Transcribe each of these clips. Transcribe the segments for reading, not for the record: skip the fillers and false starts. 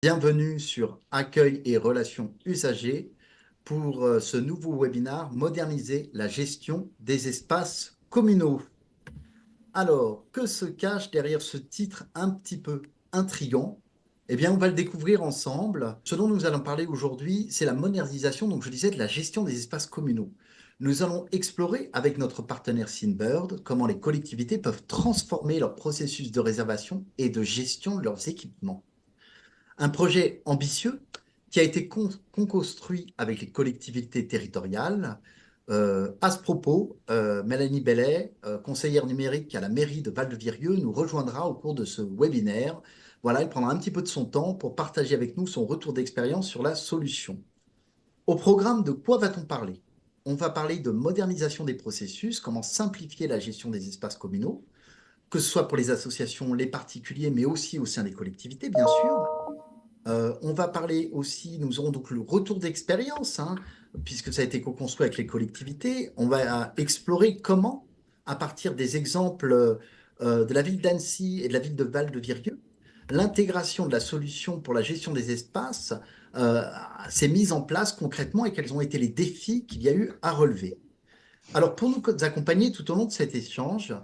Bienvenue sur Accueil et relations usagers pour ce nouveau webinaire Moderniser la gestion des espaces communaux. Alors, que se cache derrière ce titre un petit peu intriguant? Eh bien, on va le découvrir ensemble. Ce dont nous allons parler aujourd'hui, c'est la modernisation, donc je disais, de la gestion des espaces communaux. Nous allons explorer avec notre partenaire Synbird comment les collectivités peuvent transformer leur processus de réservation et de gestion de leurs équipements. Un projet ambitieux qui a été construit avec les collectivités territoriales. À ce propos, Mélanie Bellet, conseillère numérique à la mairie de Val-de-Virieu, nous rejoindra au cours de ce webinaire. Voilà, elle prendra un petit peu de son temps pour partager avec nous son retour d'expérience sur la solution. Au programme, de quoi va-t-on parler? On va parler de modernisation des processus, comment simplifier la gestion des espaces communaux, que ce soit pour les associations, les particuliers, mais aussi au sein des collectivités, bien sûr. On va parler aussi, nous aurons donc le retour d'expérience, hein, puisque ça a été co-construit avec les collectivités. On va explorer comment, à partir des exemples de la ville d'Annecy et de la ville de Val-de-Virieu, l'intégration de la solution pour la gestion des espaces euh, s'est mise en place concrètement et quels ont été les défis qu'il y a eu à relever. Alors, pour nous accompagner tout au long de cet échange,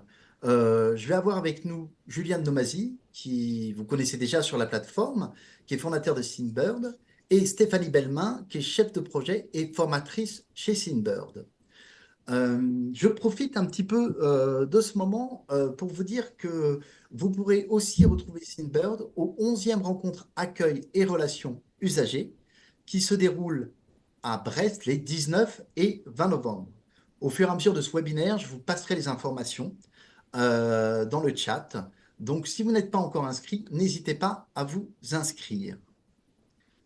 je vais avoir avec nous Julien Nomasi, qui vous connaissez déjà sur la plateforme, qui est fondateur de Synbird, et Stéphanie Bellemin, qui est chef de projet et formatrice chez Synbird. Je profite un petit peu de ce moment pour vous dire que vous pourrez aussi retrouver Synbird au 11e rencontre accueil et relations usagers qui se déroule à Brest les 19 et 20 novembre. Au fur et à mesure de ce webinaire, je vous passerai les informations dans le chat. Donc, si vous n'êtes pas encore inscrit, n'hésitez pas à vous inscrire.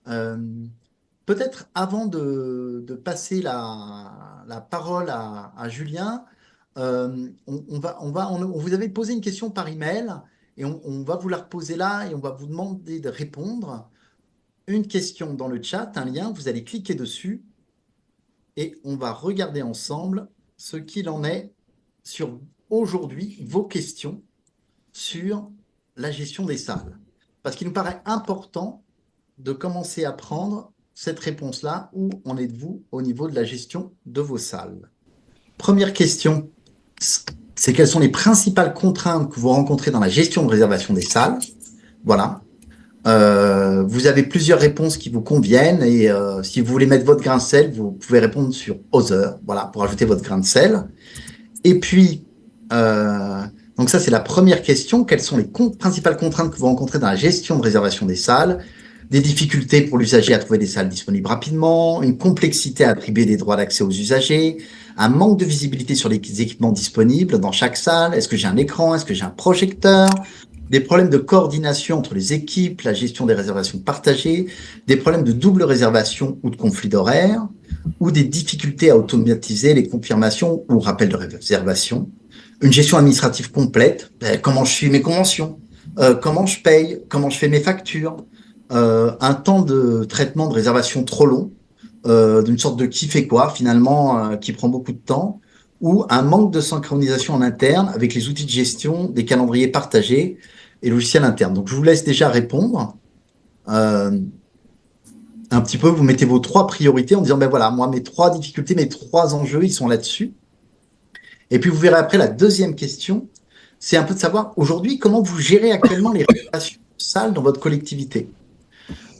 Euh, Peut-être avant de passer la parole à Julien, on vous avait posé une question par email et on va vous la reposer là et on va vous demander de répondre. Une question dans le chat, un lien, vous allez cliquer dessus et on va regarder ensemble ce qu'il en est sur aujourd'hui, vos questions sur la gestion des salles. Parce qu'il nous paraît important de commencer à prendre cette réponse-là. Où en êtes-vous au niveau de la gestion de vos salles? Première question, c'est quelles sont les principales contraintes que vous rencontrez dans la gestion de réservation des salles? Voilà. Vous avez plusieurs réponses qui vous conviennent et si vous voulez mettre votre grain de sel, vous pouvez répondre sur Other, voilà, pour ajouter votre grain de sel. Et puis, euh, donc ça, c'est la première question. Quelles sont les principales contraintes que vous rencontrez dans la gestion de réservation des salles? Des difficultés pour l'usager à trouver des salles disponibles rapidement, une complexité à attribuer des droits d'accès aux usagers, un manque de visibilité sur les équipements disponibles dans chaque salle. Est-ce que j'ai un écran? Est-ce que j'ai un projecteur? Des problèmes de coordination entre les équipes, la gestion des réservations partagées, des problèmes de double réservation ou de conflit d'horaire, ou des difficultés à automatiser les confirmations ou rappels de réservation. Une gestion administrative complète, comment je suis mes conventions, comment je paye, comment je fais mes factures, un temps de traitement de réservation trop long, d'une sorte de qui fait quoi finalement, qui prend beaucoup de temps, ou un manque de synchronisation en interne avec les outils de gestion des calendriers partagés et logiciels internes. Donc je vous laisse déjà répondre. Euh, un petit peu, vous mettez vos trois priorités en disant, ben voilà, moi, mes trois difficultés, mes trois enjeux, ils sont là-dessus. Et puis, vous verrez après la deuxième question, c'est un peu de savoir, aujourd'hui, comment vous gérez actuellement les réservations de salles dans votre collectivité.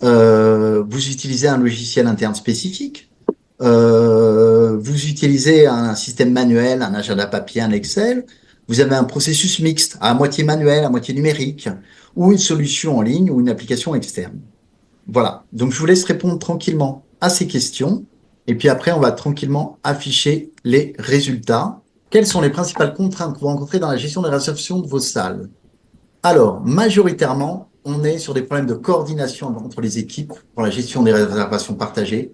Vous utilisez un logiciel interne spécifique, vous utilisez un système manuel, un agenda papier, un Excel, vous avez un processus mixte, à moitié manuel, à moitié numérique, ou une solution en ligne ou une application externe. Voilà, donc je vous laisse répondre tranquillement à ces questions, et puis après, on va tranquillement afficher les résultats. Quelles sont les principales contraintes que vous rencontrez dans la gestion des réservations de vos salles? Alors, majoritairement, on est sur des problèmes de coordination entre les équipes pour la gestion des réservations partagées,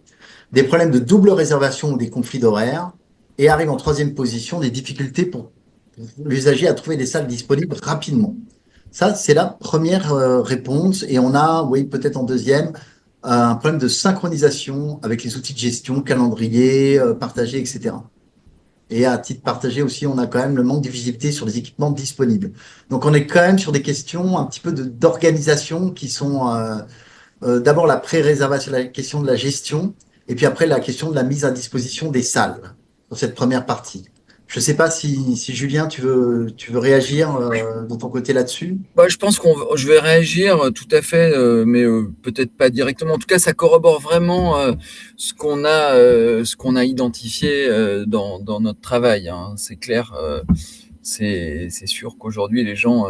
des problèmes de double réservation ou des conflits d'horaires, et arrive en troisième position des difficultés pour l'usager à trouver des salles disponibles rapidement. Ça, c'est la première réponse. Et on a, oui, peut-être en deuxième, un problème de synchronisation avec les outils de gestion, calendrier, partagé, etc. Et à titre partagé aussi, on a quand même le manque de visibilité sur les équipements disponibles. Donc, on est quand même sur des questions un petit peu d'organisation d'abord la pré-réservation, la question de la gestion, et puis après la question de la mise à disposition des salles dans cette première partie. Je ne sais pas si Julien, tu veux réagir de ton côté là-dessus. Bah, je pense je vais réagir tout à fait, mais peut-être pas directement. En tout cas, ça corrobore vraiment ce qu'on a identifié dans notre travail, hein. C'est clair. C'est sûr qu'aujourd'hui, les gens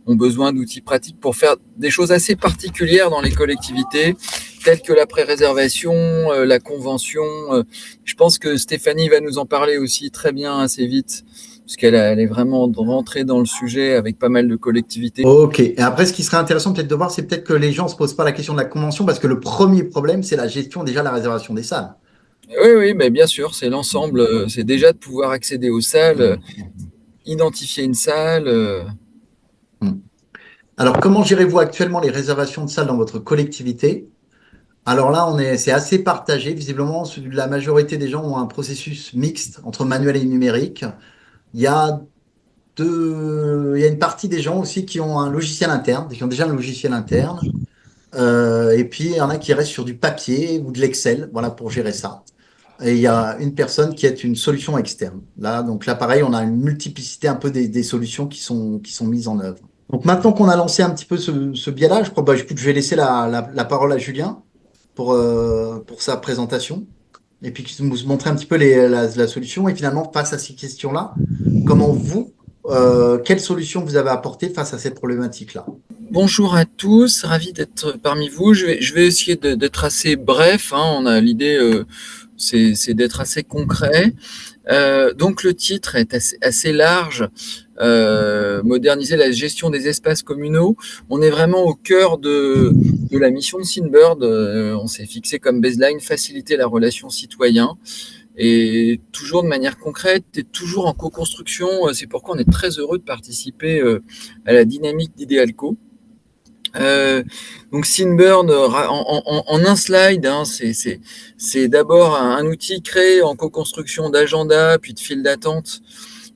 ont besoin d'outils pratiques pour faire des choses assez particulières dans les collectivités, telles que la pré-réservation, la convention. Je pense que Stéphanie va nous en parler aussi très bien assez vite, elle est vraiment rentrée dans le sujet avec pas mal de collectivités. Ok. Et après, ce qui serait intéressant peut-être de voir, c'est peut-être que les gens ne se posent pas la question de la convention, parce que le premier problème, c'est la gestion déjà de la réservation des salles. Oui, oui, mais bien sûr, c'est l'ensemble. C'est déjà de pouvoir accéder aux salles, identifier une salle. Mm. Alors, comment gérez-vous actuellement les réservations de salles dans votre collectivité? Alors là, c'est assez partagé. Visiblement, la majorité des gens ont un processus mixte entre manuel et numérique. Il y a il y a une partie des gens aussi qui ont un logiciel interne, qui ont déjà un logiciel interne. Et puis, il y en a qui restent sur du papier ou de l'Excel, voilà, pour gérer ça. Et il y a une personne qui est une solution externe. Donc là, pareil, on a une multiplicité un peu des solutions qui sont mises en œuvre. Donc maintenant qu'on a lancé un petit peu ce biais-là, je crois, bah, écoute, je vais laisser la parole à Julien pour sa présentation. Et puis qui nous montrer un petit peu la solution. Et finalement, face à ces questions-là, comment quelle solution vous avez apporté face à cette problématique-là? Bonjour à tous, ravi d'être parmi vous. Je vais essayer d'être assez bref, hein. On a l'idée, c'est d'être assez concret. Donc le titre est assez large. Moderniser la gestion des espaces communaux. On est vraiment au cœur de la mission de Synbird. On s'est fixé comme baseline faciliter la relation citoyen et toujours de manière concrète et toujours en co-construction. C'est pourquoi on est très heureux de participer à la dynamique d'Idealco. Donc Synburn, en un slide, hein, c'est d'abord un outil créé en co-construction d'agenda, puis de file d'attente,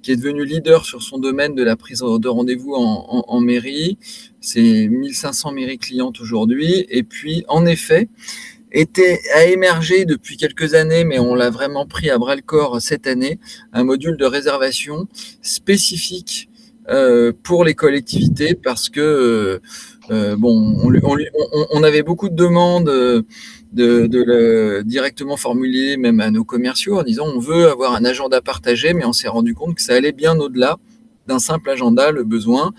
qui est devenu leader sur son domaine de la prise de rendez-vous en mairie. C'est 1500 mairies clientes aujourd'hui. Et puis, en effet, a émergé depuis quelques années, mais on l'a vraiment pris à bras le corps cette année, un module de réservation spécifique pour les collectivités parce que bon, on avait beaucoup de demandes directement formulées même à nos commerciaux en disant on veut avoir un agenda partagé, mais on s'est rendu compte que ça allait bien au-delà d'un simple agenda, le besoin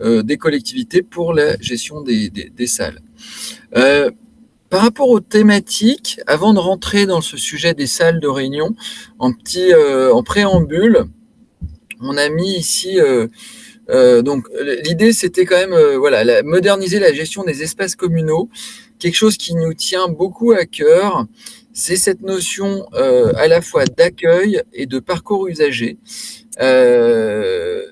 des collectivités pour la gestion des salles. Par rapport aux thématiques, avant de rentrer dans ce sujet des salles de réunion, en préambule, on a mis ici donc l'idée c'était quand même voilà, moderniser la gestion des espaces communaux, quelque chose qui nous tient beaucoup à cœur. C'est cette notion à la fois d'accueil et de parcours usager. Euh,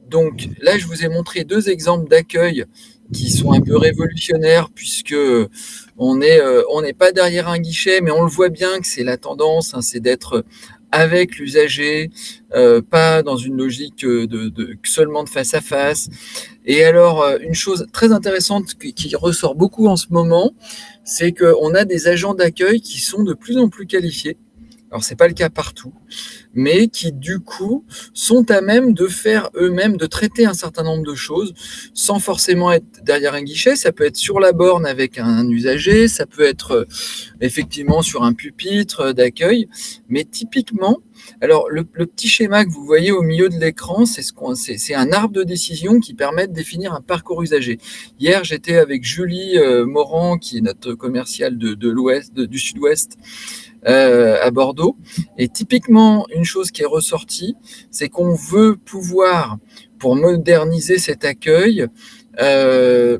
donc là, je vous ai montré deux exemples d'accueil qui sont un peu révolutionnaires puisque on n'est pas derrière un guichet, mais on le voit bien que c'est la tendance, hein, c'est d'être avec l'usager, pas dans une logique seulement de face à face. Et alors, une chose très intéressante qui ressort beaucoup en ce moment, c'est qu'on a des agents d'accueil qui sont de plus en plus qualifiés. Alors, c'est pas le cas partout, mais qui du coup sont à même de faire eux-mêmes, de traiter un certain nombre de choses sans forcément être derrière un guichet. Ça peut être sur la borne avec un usager, ça peut être effectivement sur un pupitre d'accueil, mais typiquement, alors le petit schéma que vous voyez au milieu de l'écran, c'est un arbre de décision qui permet de définir un parcours usager. Hier, j'étais avec Julie Morand, qui est notre commerciale de l'Ouest, du Sud-Ouest, à Bordeaux. Et typiquement, une chose qui est ressortie, c'est qu'on veut pouvoir, pour moderniser cet accueil, euh,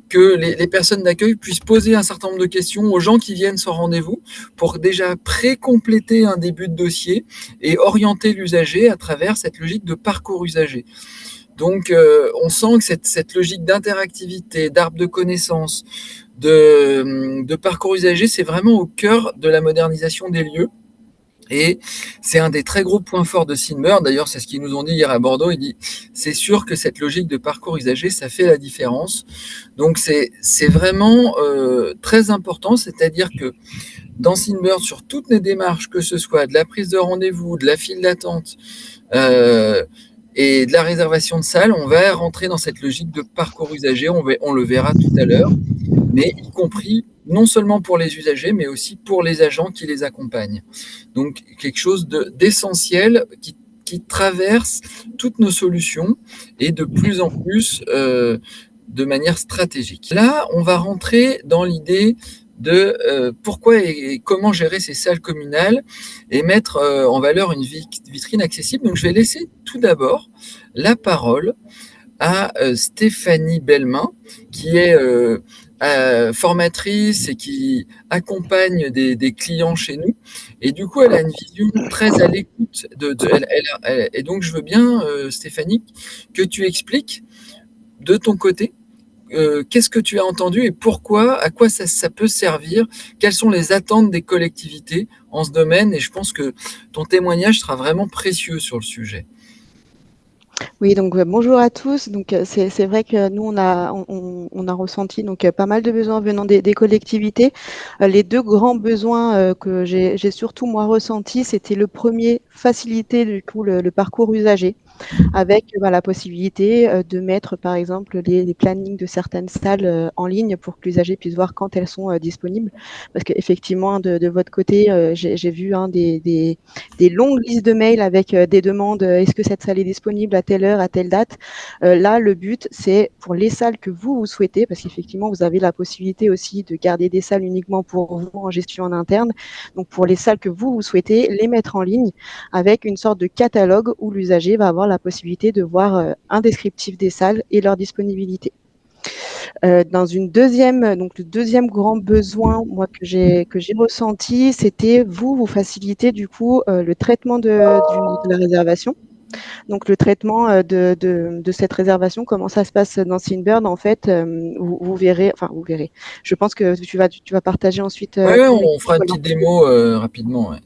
que les personnes d'accueil puissent poser un certain nombre de questions aux gens qui viennent sans rendez-vous pour déjà pré-compléter un début de dossier et orienter l'usager à travers cette logique de parcours usager. Donc, on sent que cette logique d'interactivité, d'arbre de connaissances, de parcours usager, c'est vraiment au cœur de la modernisation des lieux. Et c'est un des très gros points forts de Sinbird. D'ailleurs, c'est ce qu'ils nous ont dit hier à Bordeaux. Il dit, c'est sûr que cette logique de parcours usager, ça fait la différence. Donc, c'est vraiment très important. C'est-à-dire que dans Sinbird, sur toutes les démarches, que ce soit de la prise de rendez-vous, de la file d'attente et de la réservation de salle, on va rentrer dans cette logique de parcours usager. On le verra tout à l'heure, mais y compris non seulement pour les usagers, mais aussi pour les agents qui les accompagnent. Donc, quelque chose d'essentiel qui traverse toutes nos solutions et de plus en plus de manière stratégique. Là, on va rentrer dans l'idée de pourquoi et comment gérer ces salles communales et mettre en valeur une vitrine accessible. Donc, je vais laisser tout d'abord la parole à Stéphanie Bellemin, qui est formatrice et qui accompagne des clients chez nous. Et du coup, elle a une vision très à l'écoute. Et donc, je veux bien, Stéphanie, que tu expliques de ton côté qu'est-ce que tu as entendu et pourquoi, à quoi ça peut servir, quelles sont les attentes des collectivités en ce domaine. Et je pense que ton témoignage sera vraiment précieux sur le sujet. Oui, donc bonjour à tous. Donc c'est vrai que nous on a ressenti donc pas mal de besoins venant des collectivités. Les deux grands besoins que j'ai surtout moi ressenti, c'était le premier, faciliter du coup le parcours usager, avec la possibilité de mettre par exemple les plannings de certaines salles en ligne pour que l'usager puisse voir quand elles sont disponibles. Parce qu'effectivement, de votre côté, j'ai vu des longues listes de mails avec des demandes, est-ce que cette salle est disponible à telle heure, à telle date. Là, le but, c'est pour les salles que vous souhaitez, parce qu'effectivement, vous avez la possibilité aussi de garder des salles uniquement pour vous en gestion en interne. Donc, pour les salles que vous souhaitez, les mettre en ligne avec une sorte de catalogue où l'usager va avoir la possibilité de voir un descriptif des salles et leur disponibilité. Dans une deuxième, donc le deuxième grand besoin, moi que j'ai ressenti, c'était vous faciliter du coup le traitement de la réservation. Donc le traitement de cette réservation, comment ça se passe dans Sinbird, en fait, vous verrez. Je pense que tu vas partager ensuite. Ouais, on fera une petite démo rapidement. Ouais.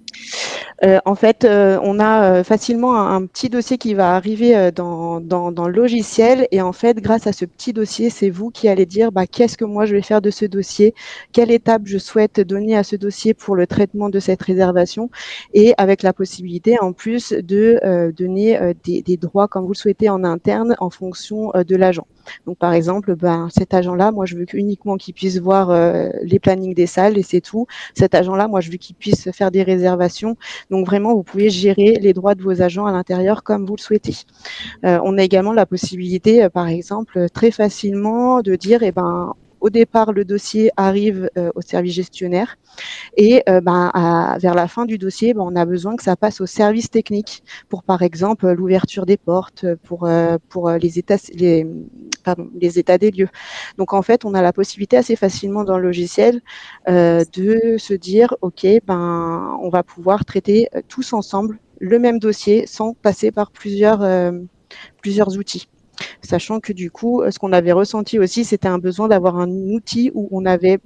En fait, on a facilement un petit dossier qui va arriver dans le logiciel, et en fait, grâce à ce petit dossier, c'est vous qui allez dire qu'est-ce que moi je vais faire de ce dossier, quelle étape je souhaite donner à ce dossier pour le traitement de cette réservation, et avec la possibilité en plus de donner des droits comme vous le souhaitez en interne en fonction de l'agent. Donc par exemple, cet agent-là, moi je veux uniquement qu'il puisse voir les plannings des salles et c'est tout. Cet agent-là, moi je veux qu'il puisse faire des réservations. Donc vraiment, vous pouvez gérer les droits de vos agents à l'intérieur comme vous le souhaitez. On a également la possibilité, par exemple, très facilement de dire, au départ, le dossier arrive au service gestionnaire et vers la fin du dossier, on a besoin que ça passe au service technique pour, par exemple, l'ouverture des portes, pour les états des lieux. Donc, en fait, on a la possibilité assez facilement dans le logiciel de se dire, OK, on va pouvoir traiter tous ensemble le même dossier sans passer par plusieurs outils. Sachant que du coup, ce qu'on avait ressenti aussi, c'était un besoin d'avoir un outil où on avait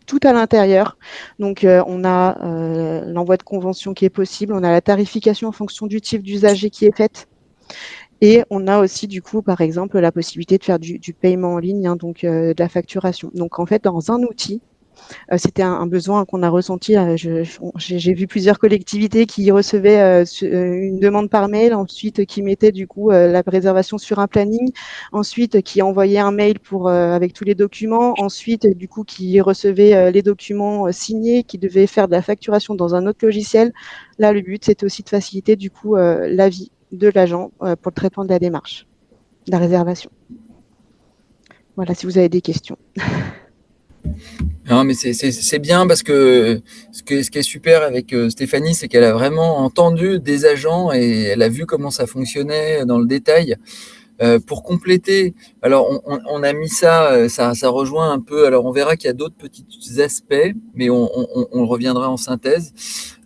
tout à l'intérieur. Donc, on a l'envoi de convention qui est possible, on a la tarification en fonction du type d'usager qui est faite. Et on a aussi, du coup, par exemple, la possibilité de faire du paiement en ligne, donc de la facturation. Donc, en fait, dans un outil, c'était un besoin qu'on a ressenti. J'ai vu plusieurs collectivités qui recevaient une demande par mail, ensuite qui mettaient du coup la réservation sur un planning, ensuite qui envoyaient un mail avec tous les documents, ensuite du coup qui recevaient les documents signés, qui devaient faire de la facturation dans un autre logiciel. Là, le but, c'était aussi de faciliter du coup la vie de l'agent pour le traitement de la démarche, de la réservation. Voilà, si vous avez des questions. Non, mais c'est bien parce que ce qui est super avec Stéphanie, c'est qu'elle a vraiment entendu des agents et elle a vu comment ça fonctionnait dans le détail. Pour compléter, alors on a mis ça rejoint un peu, alors on verra qu'il y a d'autres petits aspects, mais on reviendra en synthèse.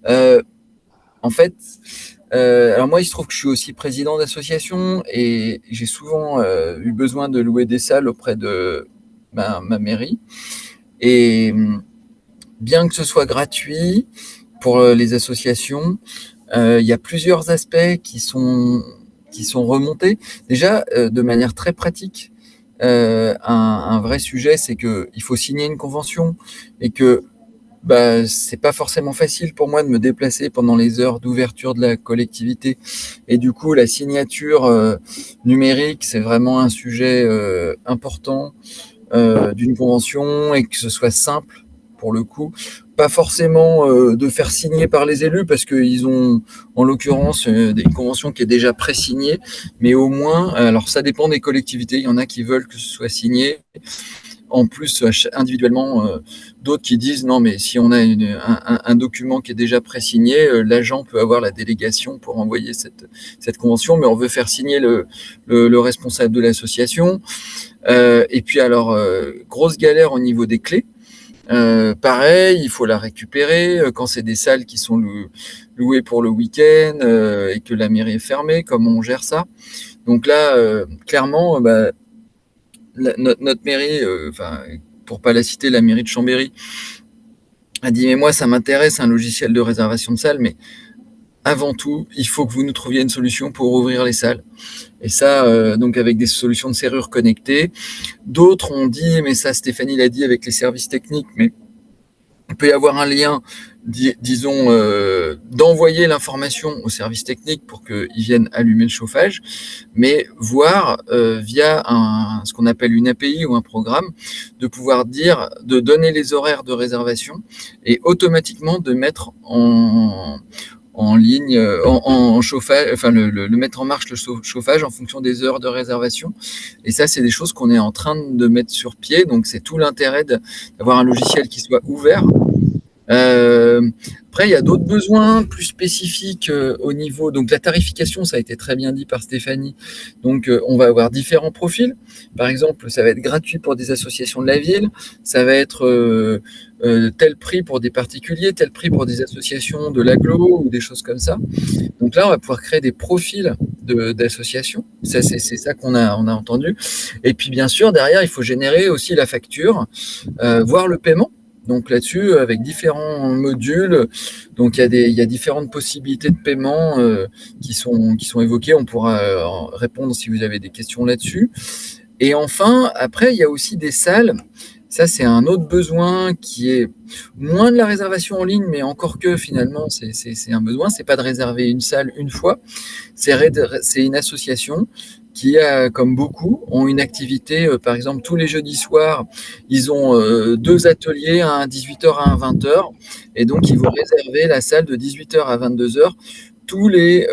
En fait, alors moi, il se trouve que je suis aussi président d'association et j'ai souvent eu besoin de louer des salles auprès de ma mairie. Et bien que ce soit gratuit, pour les associations, il y a plusieurs aspects qui sont remontés. Déjà, de manière très pratique, un vrai sujet, c'est qu'il faut signer une convention et que c'est pas forcément facile pour moi de me déplacer pendant les heures d'ouverture de la collectivité. Et du coup, la signature numérique, c'est vraiment un sujet important d'une convention et que ce soit simple pour le coup. Pas forcément de faire signer par les élus parce qu'ils ont en l'occurrence une convention qui est déjà pré-signée, mais au moins, alors ça dépend des collectivités, il y en a qui veulent que ce soit signé. En plus, individuellement, d'autres qui disent non, mais si on a un document qui est déjà pré-signé, l'agent peut avoir la délégation pour envoyer cette convention, mais on veut faire signer le responsable de l'association. Et puis alors, grosse galère au niveau des clés. Pareil, il faut la récupérer quand c'est des salles qui sont louées pour le week-end et que la mairie est fermée. Comment on gère ça? Donc là, clairement, notre mairie, pour pas la citer, la mairie de Chambéry, a dit mais moi ça m'intéresse un logiciel de réservation de salles, mais avant tout, il faut que vous nous trouviez une solution pour ouvrir les salles. Et ça, donc avec des solutions de serrure connectées. D'autres ont dit, mais ça Stéphanie l'a dit avec les services techniques, mais il peut y avoir un lien, disons, d'envoyer l'information aux services techniques pour qu'ils viennent allumer le chauffage, mais voir via ce qu'on appelle une API ou un programme, de pouvoir dire, de donner les horaires de réservation et automatiquement de mettre en ligne, en chauffage, enfin le mettre en marche le chauffage en fonction des heures de réservation. Et ça, c'est des choses qu'on est en train de mettre sur pied. Donc, c'est tout l'intérêt d'avoir un logiciel qui soit ouvert. Après, il y a d'autres besoins plus spécifiques au niveau. Donc, la tarification, ça a été très bien dit par Stéphanie. Donc, on va avoir différents profils. Par exemple, ça va être gratuit pour des associations de la ville. Ça va être tel prix pour des particuliers, tel prix pour des associations de l'agglo ou des choses comme ça. Donc là, on va pouvoir créer des profils d'associations. Ça, c'est ça qu'on a entendu. Et puis, bien sûr, derrière, il faut générer aussi la facture, voire le paiement. Donc là-dessus, avec différents modules, donc il y a différentes possibilités de paiement qui sont évoquées. On pourra répondre si vous avez des questions là-dessus. Et enfin, après, il y a aussi des salles. Ça, c'est un autre besoin qui est moins de la réservation en ligne, mais encore que finalement, c'est un besoin. C'est pas de réserver une salle une fois. C'est une association qui a, comme beaucoup, ont une activité, par exemple, tous les jeudis soirs, ils ont 2 ateliers, un à 18h, un à 20h, et donc ils vont réserver la salle de 18h à 22h tous les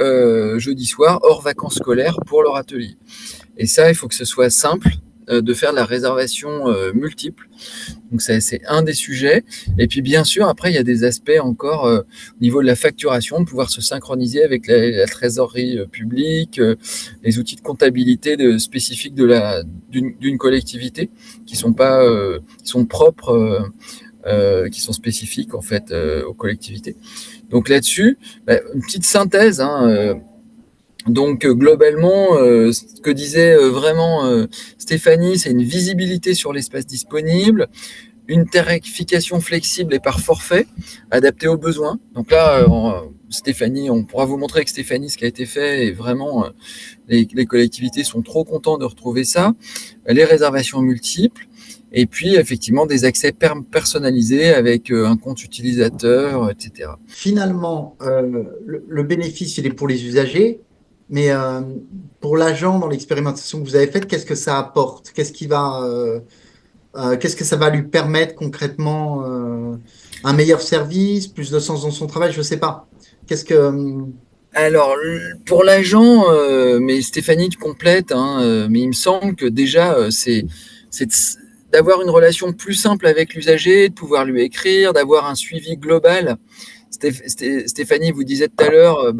jeudis soirs, hors vacances scolaires, pour leur atelier. Et ça, il faut que ce soit simple de faire de la réservation multiple. Donc c'est un des sujets. Et puis bien sûr, après, il y a des aspects encore au niveau de la facturation, de pouvoir se synchroniser avec la trésorerie publique, les outils de comptabilité spécifiques d'une collectivité qui sont pas qui sont propres, qui sont spécifiques en fait aux collectivités. Donc là-dessus, une petite synthèse. Donc globalement, ce que disait vraiment Stéphanie, c'est une visibilité sur l'espace disponible, une tarification flexible et par forfait, adaptée aux besoins. Donc là, Stéphanie, on pourra vous montrer avec Stéphanie ce qui a été fait et vraiment, les collectivités sont trop contents de retrouver ça. Les réservations multiples et puis effectivement des accès personnalisés avec un compte utilisateur, etc. Finalement, le bénéfice, il est pour les usagers, mais pour l'agent, dans l'expérimentation que vous avez faite, qu'est-ce que ça apporte? Qu'est-ce que ça va lui permettre concrètement? Un meilleur service, plus de sens dans son travail, je ne sais pas. Qu'est-ce que... Alors, pour l'agent, mais Stéphanie te complète, mais il me semble que déjà, c'est d'avoir une relation plus simple avec l'usager, de pouvoir lui écrire, d'avoir un suivi global. Stéphanie vous disait tout à l'heure,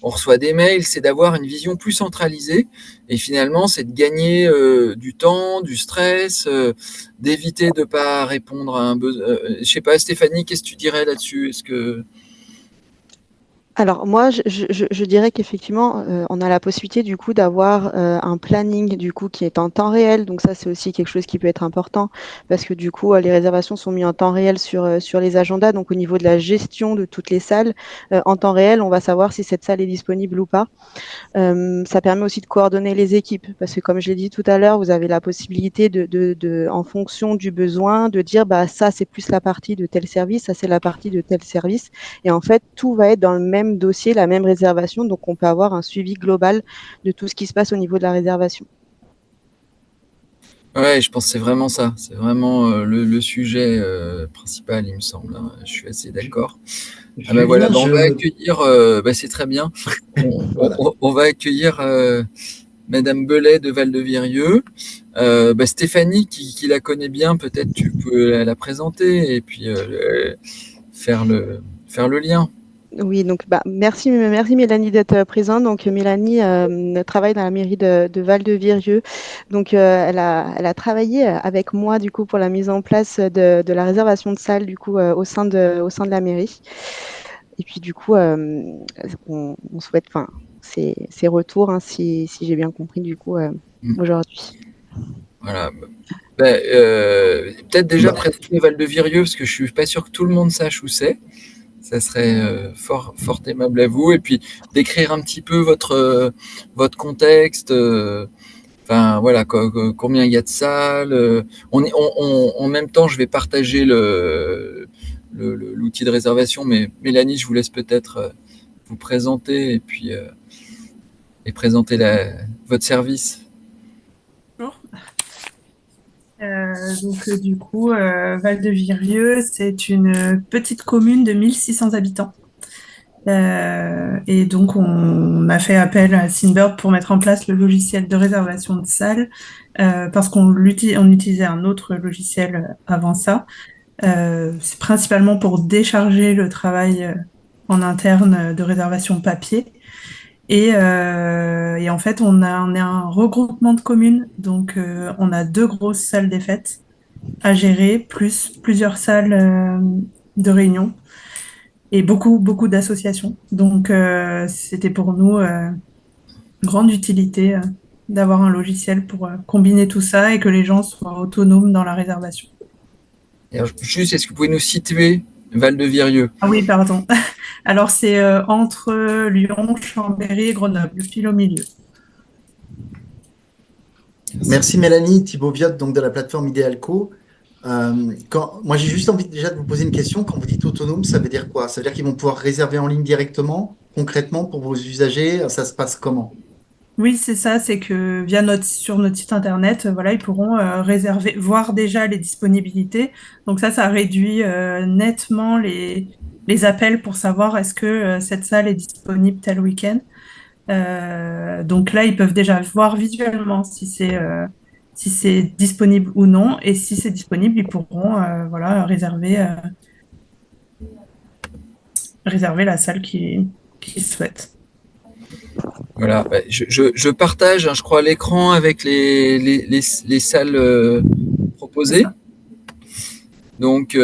on reçoit des mails, c'est d'avoir une vision plus centralisée. Et finalement, c'est de gagner du temps, du stress, d'éviter de ne pas répondre à un besoin. Je ne sais pas, Stéphanie, qu'est-ce que tu dirais là-dessus? Est-ce que... Alors moi, je dirais qu'effectivement, on a la possibilité du coup d'avoir un planning du coup qui est en temps réel. Donc ça, c'est aussi quelque chose qui peut être important parce que du coup, les réservations sont mises en temps réel sur les agendas. Donc au niveau de la gestion de toutes les salles, en temps réel, on va savoir si cette salle est disponible ou pas. Ça permet aussi de coordonner les équipes parce que comme je l'ai dit tout à l'heure, vous avez la possibilité en fonction du besoin, de dire bah ça c'est plus la partie de tel service, ça c'est la partie de tel service. Et en fait, tout va être dans le même dossier, la même réservation. Donc on peut avoir un suivi global de tout ce qui se passe au niveau de la réservation. Ouais, je pense que c'est vraiment ça. C'est vraiment le sujet principal, il me semble, hein. Je suis assez d'accord. Ah ben voilà, Julien, ben on va accueillir, c'est très bien. voilà. On va accueillir Madame Belay de Val-de-Virieu. Stéphanie, qui la connaît bien, peut-être tu peux la présenter et puis faire faire le lien. Oui, donc bah, merci Mélanie d'être présente. Donc Mélanie travaille dans la mairie de Val-de-Virieu. Donc elle a travaillé avec moi du coup pour la mise en place de la réservation de salles du coup au sein de la mairie. Et puis du coup on souhaite, enfin ses retours hein, si j'ai bien compris du coup aujourd'hui. Voilà. Peut-être déjà Bah, présenter Val-de-Virieu, parce que je suis pas sûr que tout le monde sache où c'est. Ça serait fort aimable à vous. Et puis décrire un petit peu votre contexte. Enfin voilà, combien il y a de salles. En même temps, je vais partager l'outil de réservation, mais Mélanie, je vous laisse peut-être vous présenter et présenter votre service. Bonjour. Du coup, Val-de-Virieu, c'est une petite commune de 1600 habitants. Et donc, on a fait appel à Sinbird pour mettre en place le logiciel de réservation de salles, parce on utilisait un autre logiciel avant ça. C'est principalement pour décharger le travail en interne de réservation papier. Et en fait, on est un regroupement de communes, donc on a 2 grosses salles des fêtes à gérer, plus plusieurs salles de réunion et beaucoup d'associations. Donc, c'était pour nous grande utilité d'avoir un logiciel pour combiner tout ça et que les gens soient autonomes dans la réservation. Et alors, juste, est-ce que vous pouvez nous situer Val-de-Virieu? Ah oui, pardon. Alors, c'est entre Lyon, Chambéry et Grenoble, pile au milieu. merci Mélanie, Thibaut Viot, donc de la plateforme Idealco. Moi, j'ai juste envie déjà de vous poser une question. Quand vous dites autonome, ça veut dire quoi? Ça veut dire qu'ils vont pouvoir réserver en ligne directement, concrètement, pour vos usagers. Ça se passe comment? Oui, c'est ça, c'est que sur notre site internet, voilà, ils pourront réserver, voir déjà les disponibilités. Donc ça réduit nettement les appels pour savoir est-ce que cette salle est disponible tel week-end. Donc là, ils peuvent déjà voir visuellement si c'est disponible ou non. Et si c'est disponible, ils pourront voilà, réserver la salle qu'ils souhaitent. Voilà, je partage, hein, je crois, l'écran avec les salles C'est proposées. ça. Donc,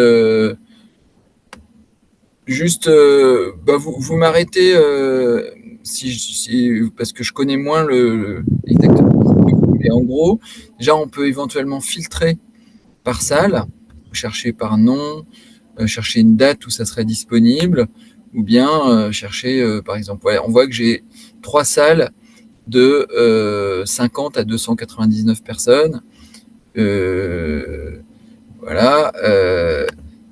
juste, vous m'arrêtez parce que je connais moins exactement. Mais en gros, déjà, on peut éventuellement filtrer par salle, chercher par nom, chercher une date où ça serait disponible, ou bien chercher, par exemple, on voit que j'ai 3 salles de 50 à 299 personnes. Voilà.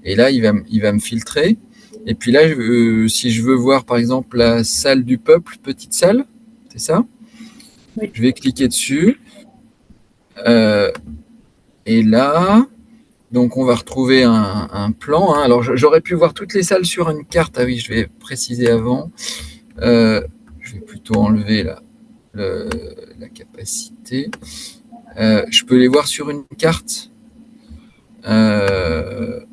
Et là, il va me filtrer. Et puis là, si je veux voir, par exemple, la salle du peuple, petite salle, c'est ça? Oui. Je vais cliquer dessus. Et là, donc on va retrouver un plan, hein. Alors, j'aurais pu voir toutes les salles sur une carte. Ah oui, je vais préciser avant. Je vais plutôt enlever la capacité. Je peux les voir sur une carte. Alors,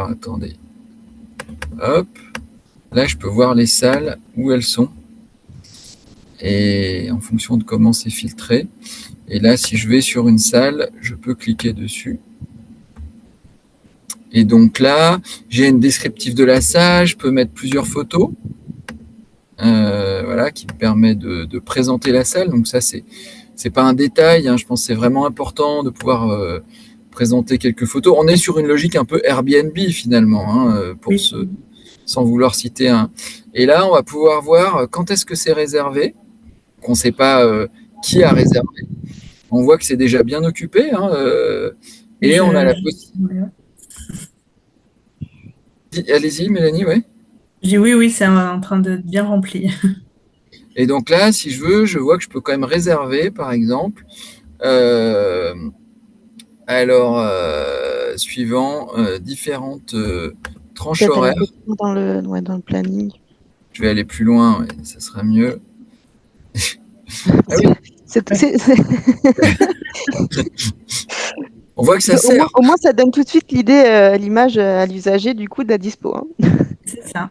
attendez. Hop. Là, je peux voir les salles où elles sont. Et en fonction de comment c'est filtré. Et là, si je vais sur une salle, je peux cliquer dessus. Et donc là, j'ai une descriptive de la salle, je peux mettre plusieurs photos, voilà, qui me permet de présenter la salle. Donc ça, c'est pas un détail, hein, je pense que c'est vraiment important de pouvoir présenter quelques photos. On est sur une logique un peu Airbnb finalement, hein, sans vouloir citer un. Et là, on va pouvoir voir quand est-ce que c'est réservé, qu'on ne sait pas qui a réservé. On voit que c'est déjà bien occupé, hein, et on a la possibilité. Allez-y, Mélanie, ouais. Je dis oui, c'est en train de bien rempli. Et donc là, si je veux, je vois que je peux quand même réserver, par exemple. Suivant différentes tranches Peut-être aller horaires. un peu plus loin dans le planning. Je vais aller plus loin, ouais, ça sera mieux. Ah oui. On voit que ça sert. Au moins, ça donne tout de suite l'idée, l'image à l'usager du coup de la dispo. Hein. C'est ça.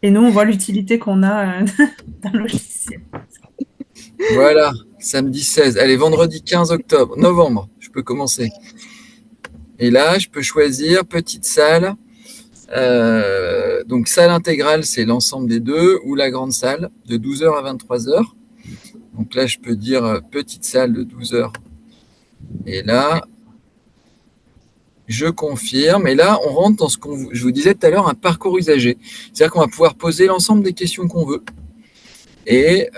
Et nous, on voit l'utilité qu'on a d'un logiciel. Voilà, samedi 16. Allez, vendredi 15 octobre, novembre, je peux commencer. Et là, je peux choisir petite salle. Donc, salle intégrale, c'est l'ensemble des deux, ou la grande salle, de 12h à 23h. Donc là, je peux dire petite salle de 12h. Et là, je confirme. Et là, on rentre dans ce je vous disais tout à l'heure, un parcours usager. C'est-à-dire qu'on va pouvoir poser l'ensemble des questions qu'on veut. Et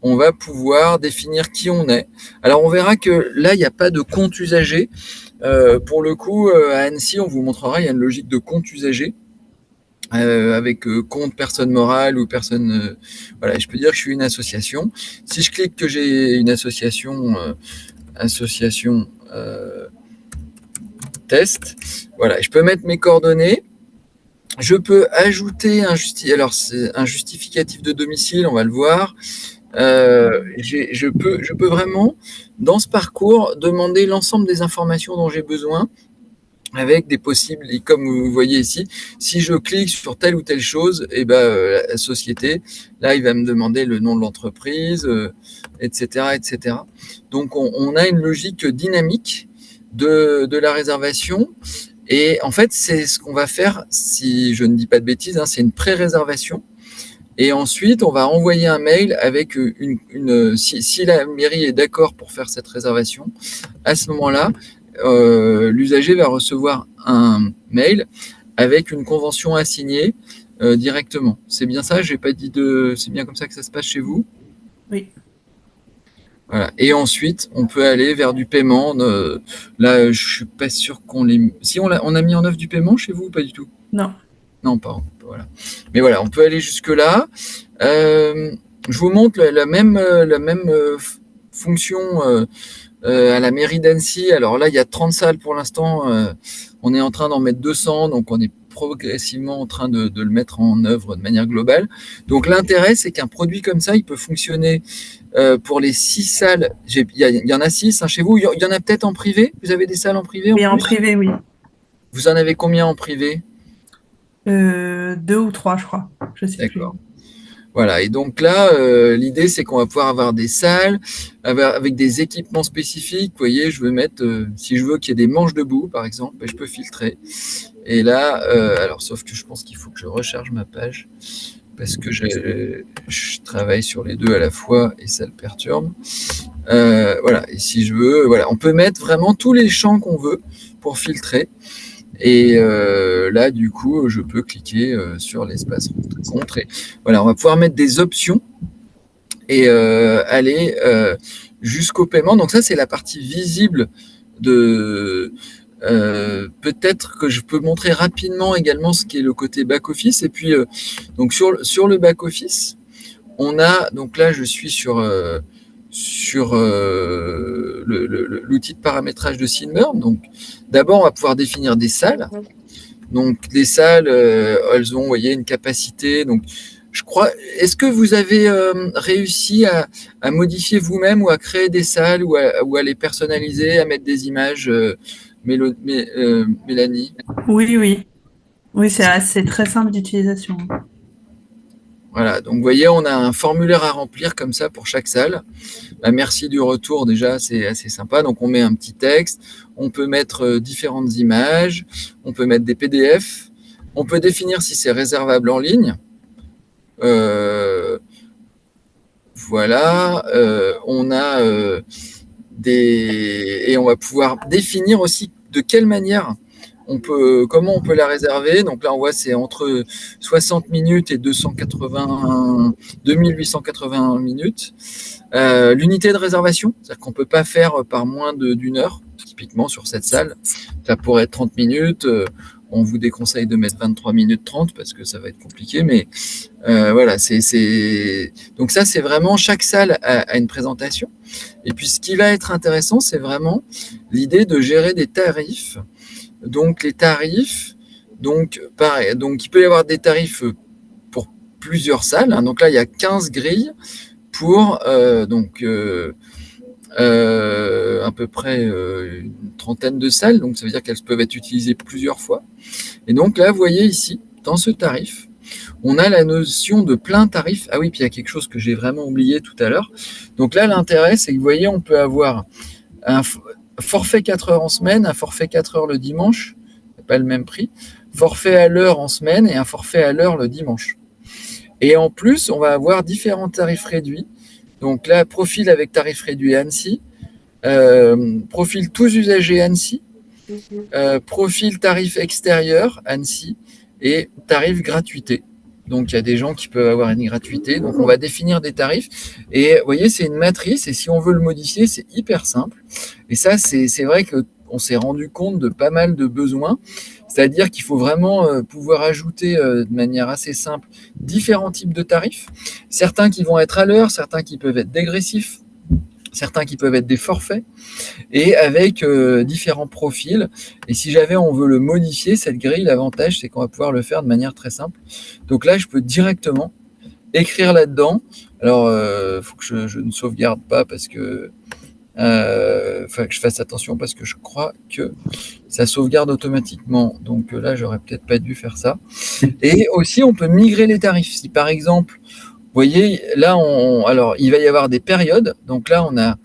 on va pouvoir définir qui on est. Alors, on verra que là, il n'y a pas de compte usager. Pour le coup, à Annecy, on vous montrera, il y a une logique de compte usager. Avec compte personne morale ou personne... voilà, je peux dire que je suis une association. Si je clique que j'ai une association test, voilà, je peux mettre mes coordonnées. Je peux ajouter un justificatif de domicile, on va le voir. Je peux vraiment, dans ce parcours, demander l'ensemble des informations dont j'ai besoin, avec des possibles, et comme vous voyez ici, si je clique sur telle ou telle chose, et la société, là, il va me demander le nom de l'entreprise, etc., etc. Donc, on a une logique dynamique de la réservation. Et en fait, c'est ce qu'on va faire, si je ne dis pas de bêtises, hein, c'est une pré-réservation. Et ensuite, on va envoyer un mail avec si la mairie est d'accord pour faire cette réservation, à ce moment-là, l'usager va recevoir un mail avec une convention à signer directement. C'est bien ça? J'ai pas dit c'est bien comme ça que ça se passe chez vous? Oui. Voilà. Et ensuite, on peut aller vers du paiement. Là, je suis pas sûr qu'on l'ait. Si on a mis en œuvre du paiement chez vous ou pas du tout? Non. Non, pas. Voilà. Mais voilà, on peut aller jusque là. Je vous montre la même fonction à la mairie d'Annecy. Alors là, il y a 30 salles pour l'instant. On est en train d'en mettre 200, donc on est progressivement en train de le mettre en œuvre de manière globale. Donc l'intérêt, c'est qu'un produit comme ça, il peut fonctionner pour les 6 salles. Il y en a 6 hein, chez vous. Il y en a peut-être en privé. Vous avez des salles en privé? Oui, en privé, oui. Vous en avez combien en privé? 2 ou 3, je crois. Je sais plus. D'accord. Voilà, et donc là, l'idée, c'est qu'on va pouvoir avoir des salles avec des équipements spécifiques. Vous voyez, je veux mettre, si je veux qu'il y ait des manches debout, par exemple, je peux filtrer. Et là, alors, sauf que je pense qu'il faut que je recharge ma page, parce que je travaille sur les deux à la fois, et ça le perturbe. Voilà, et si je veux, voilà, on peut mettre vraiment tous les champs qu'on veut pour filtrer. Et là, du coup, je peux cliquer sur l'espace rencontre. Et voilà, on va pouvoir mettre des options et aller jusqu'au paiement. Donc ça, c'est la partie visible de... peut-être que je peux montrer rapidement également ce qui est le côté back-office. Et puis, donc sur le back-office, on a... Donc là, je suis sur l'outil de paramétrage de Silmer. Donc, d'abord, on va pouvoir définir des salles. Donc, les salles, elles ont, vous voyez, une capacité. Donc, je crois. Est-ce que vous avez réussi à modifier vous-même ou à créer des salles ou à les personnaliser, à mettre des images, Mélanie? Oui. Oui, c'est très simple d'utilisation. Voilà, donc vous voyez, on a un formulaire à remplir comme ça pour chaque salle. Merci du retour, déjà, c'est assez sympa. Donc on met un petit texte, on peut mettre différentes images, on peut mettre des PDF, on peut définir si c'est réservable en ligne. Voilà, on a et on va pouvoir définir aussi de quelle manière comment on peut la réserver. Donc là, on voit c'est entre 60 minutes et 2880 minutes. L'unité de réservation, c'est-à-dire qu'on ne peut pas faire par moins d'une heure, typiquement sur cette salle. Ça pourrait être 30 minutes. On vous déconseille de mettre 23 minutes 30 parce que ça va être compliqué, mais voilà, donc ça, c'est vraiment, chaque salle a une présentation. Et puis, ce qui va être intéressant, c'est vraiment l'idée de gérer des tarifs. Donc, les tarifs, donc, pareil, donc il peut y avoir des tarifs pour plusieurs salles. Hein. Donc là, il y a 15 grilles pour à peu près une trentaine de salles. Donc, ça veut dire qu'elles peuvent être utilisées plusieurs fois. Et donc là, vous voyez ici, dans ce tarif, on a la notion de plein tarif. Ah oui, puis il y a quelque chose que j'ai vraiment oublié tout à l'heure. Donc là, l'intérêt, c'est que vous voyez, on peut avoir un forfait 4 heures en semaine, un forfait 4 heures le dimanche, pas le même prix, forfait à l'heure en semaine et un forfait à l'heure le dimanche. Et en plus, on va avoir différents tarifs réduits. Donc là, profil avec tarif réduit Annecy, profil tous usagers Annecy, profil tarif extérieur Annecy et tarif gratuité. Donc il y a des gens qui peuvent avoir une gratuité. Donc on va définir des tarifs. Et vous voyez, c'est une matrice. Et si on veut le modifier, c'est hyper simple. Et ça, c'est vrai qu'on s'est rendu compte de pas mal de besoins. C'est-à-dire qu'il faut vraiment pouvoir ajouter de manière assez simple différents types de tarifs. Certains qui vont être à l'heure, certains qui peuvent être dégressifs, certains qui peuvent être des forfaits, et avec différents profils. Et si jamais on veut le modifier, cette grille, l'avantage, c'est qu'on va pouvoir le faire de manière très simple. Donc là, je peux directement écrire là-dedans. Alors, faut que je ne sauvegarde pas parce que que je fasse attention parce que je crois que ça sauvegarde automatiquement. Donc là, j'aurais peut-être pas dû faire ça. Et aussi, on peut migrer les tarifs. Si par exemple, vous voyez, là, alors il va y avoir des périodes. Donc là, on a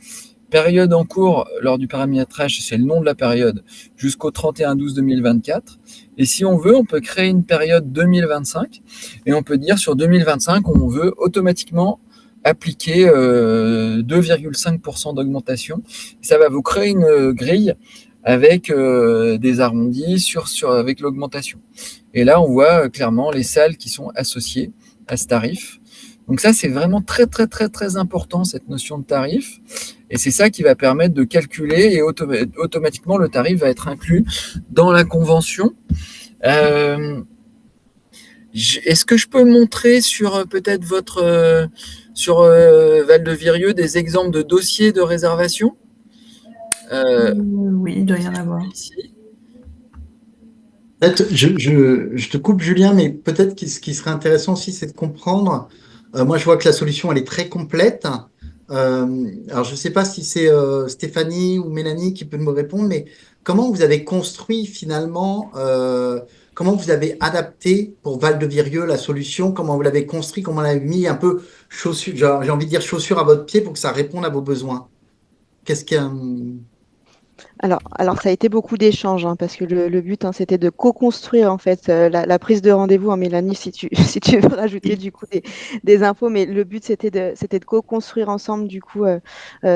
période en cours lors du paramétrage, c'est le nom de la période, jusqu'au 31/12/2024. Et si on veut, on peut créer une période 2025 et on peut dire sur 2025, on veut automatiquement appliquer 2,5% d'augmentation. Ça va vous créer une grille avec des arrondis avec l'augmentation. Et là, on voit clairement les salles qui sont associées à ce tarif. Donc ça, c'est vraiment très, très, très, très important, cette notion de tarif. Et c'est ça qui va permettre de calculer et automatiquement, le tarif va être inclus dans la convention. Est-ce que je peux montrer sur peut-être sur Val-de-Virieu des exemples de dossiers de réservation? Oui, il doit y en avoir. Ici. Je te coupe, Julien, mais peut-être que ce qui serait intéressant aussi, c'est de comprendre. Moi, je vois que la solution, elle est très complète. Alors, je ne sais pas si c'est Stéphanie ou Mélanie qui peut me répondre, mais comment vous avez construit finalement, comment vous avez adapté pour Val-de-Virieu la solution, comment vous l'avez construit, comment vous l'avez mis un peu chaussure, j'ai envie de dire chaussure à votre pied pour que ça réponde à vos besoins. Qu'est-ce qu'il y a Alors, ça a été beaucoup d'échanges, hein, parce que le but, hein, c'était de co-construire en fait la prise de rendez-vous. Mélanie, si tu, si tu veux rajouter du coup des infos, mais le but, c'était de co-construire ensemble du coup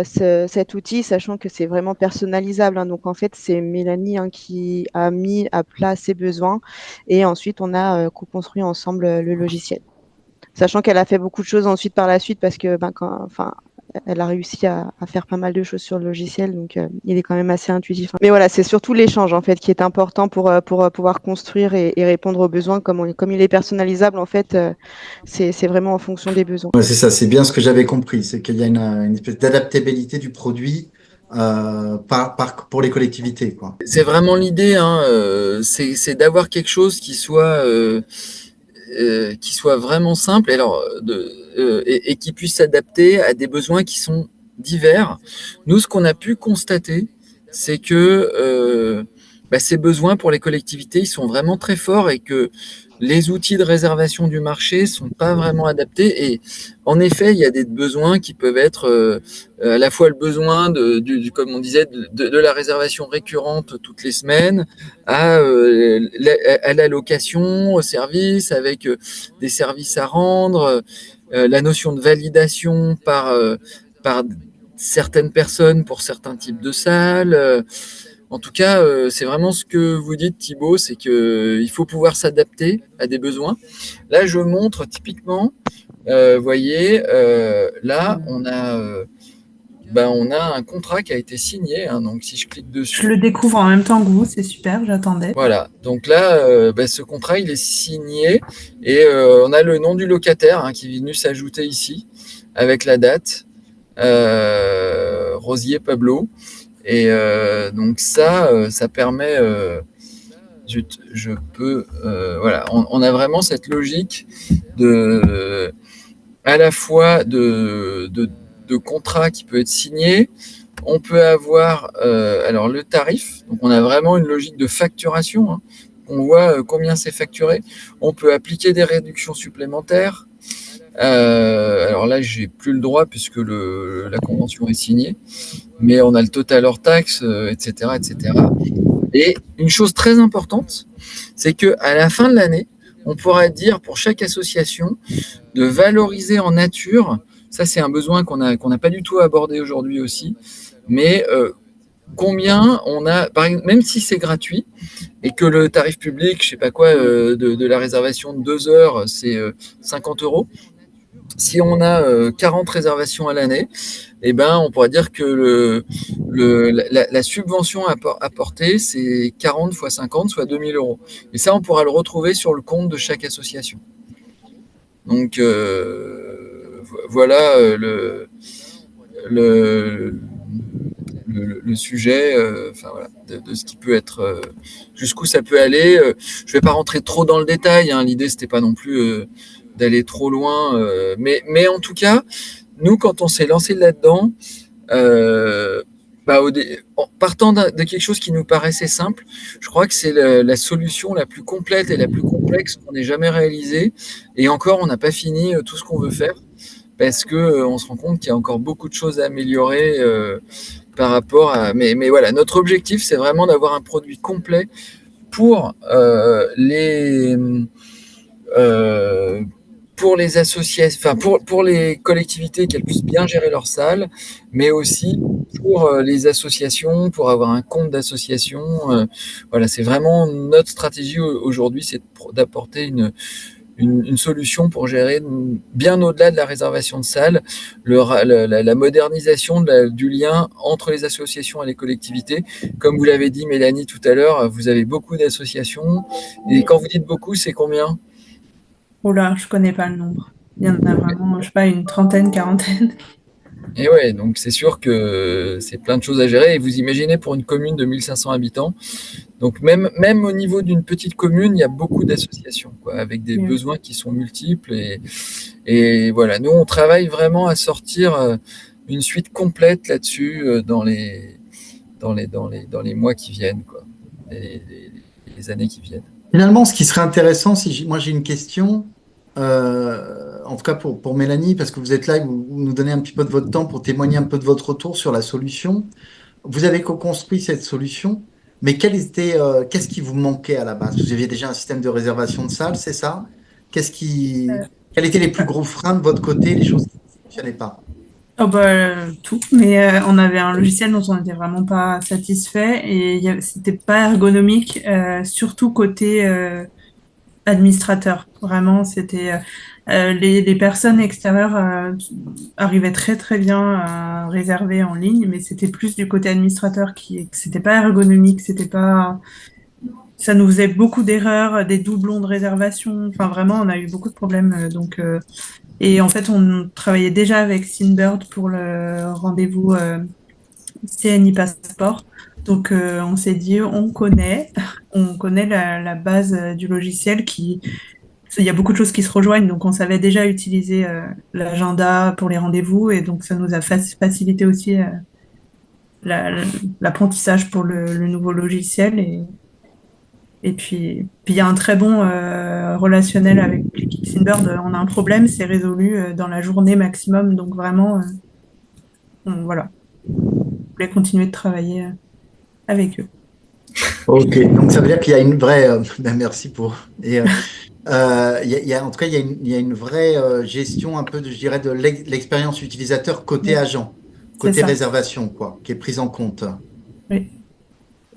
cet outil, sachant que c'est vraiment personnalisable. Hein. Donc, en fait, c'est Mélanie, hein, qui a mis à plat ses besoins et ensuite, on a co-construit ensemble le logiciel. Sachant qu'elle a fait beaucoup de choses ensuite par la suite parce que elle a réussi à faire pas mal de choses sur le logiciel, donc il est quand même assez intuitif. Mais voilà, c'est surtout l'échange en fait qui est important pour pouvoir construire et répondre aux besoins. Comme il est personnalisable, en fait, c'est vraiment en fonction des besoins. Ouais, c'est ça, c'est bien ce que j'avais compris, c'est qu'il y a une espèce d'adaptabilité du produit pour les collectivités, quoi. C'est vraiment l'idée, hein, c'est d'avoir quelque chose qui soit vraiment simple et qui puisse s'adapter à des besoins qui sont divers. Nous, ce qu'on a pu constater, c'est que ces besoins pour les collectivités, ils sont vraiment très forts et que les outils de réservation du marché sont pas vraiment adaptés. Et en effet, il y a des besoins qui peuvent être à la fois le besoin comme on disait, de la réservation récurrente toutes les semaines, à la location, au service, avec des services à rendre, la notion de validation par certaines personnes pour certains types de salles. En tout cas, c'est vraiment ce que vous dites, Thibaut, c'est qu'il faut pouvoir s'adapter à des besoins. Là, je montre typiquement, vous voyez, là, on a un contrat qui a été signé. Hein, donc, si je clique Je dessus, le découvre en même temps que vous, c'est super, j'attendais. voilà. Donc là, ce contrat, il est signé et on a le nom du locataire qui est venu s'ajouter ici avec la date, Rosier Pablo. Et donc ça permet, je peux, voilà, on a vraiment cette logique à la fois de contrat qui peut être signé. On peut avoir alors le tarif, donc on a vraiment une logique de facturation. On voit combien c'est facturé. On peut appliquer des réductions supplémentaires. Alors là, j'ai plus le droit puisque la convention est signée, mais on a le total hors taxe, etc., etc. Et une chose très importante, c'est que à la fin de l'année, on pourra dire pour chaque association de valoriser en nature. Ça, c'est un besoin qu'on n'a pas du tout abordé aujourd'hui aussi, mais combien on a, même si c'est gratuit et que le tarif public, je sais pas quoi, de la réservation de 2 heures, c'est 50 €. Si on a 40 réservations à l'année, eh ben, on pourrait dire que la subvention apportée, c'est 40 fois 50, soit 2 000 €. Et ça, on pourra le retrouver sur le compte de chaque association. Donc, voilà le sujet, voilà, de ce qui peut être, jusqu'où ça peut aller. Je ne vais pas rentrer trop dans le détail. L'idée, c'était pas non plus d'aller trop loin, mais en tout cas, nous, quand on s'est lancé là-dedans, en partant de quelque chose qui nous paraissait simple, je crois que c'est la solution la plus complète et la plus complexe qu'on ait jamais réalisée. Et encore, on n'a pas fini tout ce qu'on veut faire parce que on se rend compte qu'il y a encore beaucoup de choses à améliorer par rapport à. Mais voilà, notre objectif, c'est vraiment d'avoir un produit complet pour pour les associations, pour les collectivités, qu'elles puissent bien gérer leurs salles, mais aussi pour les associations, pour avoir un compte d'association. Voilà, c'est vraiment notre stratégie aujourd'hui, c'est d'apporter une solution pour gérer bien au-delà de la réservation de salles, la modernisation du lien entre les associations et les collectivités. Comme vous l'avez dit, Mélanie, tout à l'heure, vous avez beaucoup d'associations. Et quand vous dites beaucoup, c'est combien ? Oh là, je connais pas le nombre. Il y en a vraiment, je sais pas, une trentaine, quarantaine. Et ouais, donc c'est sûr que c'est plein de choses à gérer. Et vous imaginez pour une commune de 1500 habitants, donc même au niveau d'une petite commune, il y a beaucoup d'associations, avec des besoins qui sont multiples. Et voilà, nous, on travaille vraiment à sortir une suite complète là-dessus dans les mois qui viennent, les années qui viennent. Finalement, ce qui serait intéressant, moi j'ai une question, en tout cas pour Mélanie, parce que vous êtes là et vous nous donnez un petit peu de votre temps pour témoigner un peu de votre retour sur la solution. Vous avez co-construit cette solution, mais qu'est-ce qui vous manquait à la base? Vous aviez déjà un système de réservation de salles, c'est ça? Quels étaient les plus gros freins de votre côté, les choses qui ne fonctionnaient pas? Oh bah, tout, mais on avait un logiciel dont on n'était vraiment pas satisfait et c'était pas ergonomique, surtout côté administrateur. Vraiment, c'était les personnes extérieures arrivaient très très bien à réserver en ligne, mais c'était plus du côté administrateur que c'était pas ergonomique, ça nous faisait beaucoup d'erreurs, des doublons de réservation. Enfin, vraiment, on a eu beaucoup de problèmes. Et en fait, on travaillait déjà avec Sinbird pour le rendez-vous CNI Passeport. Donc, on s'est dit, on connaît la base du logiciel il y a beaucoup de choses qui se rejoignent. Donc, on savait déjà utiliser l'agenda pour les rendez-vous. Et donc, ça nous a facilité aussi l'apprentissage pour le nouveau logiciel. Et puis il y a un très bon relationnel avec l'équipe Sinbird. On a un problème, c'est résolu dans la journée maximum. Donc vraiment, voilà, on voulait continuer de travailler avec eux. Ok, donc ça veut dire qu'il y a une vraie. Ben, merci pour. Et en tout cas, il y a une vraie gestion un peu, je dirais, de l'expérience utilisateur côté Oui, agent, c'est côté ça. réservation, quoi, qui est prise en compte. Oui.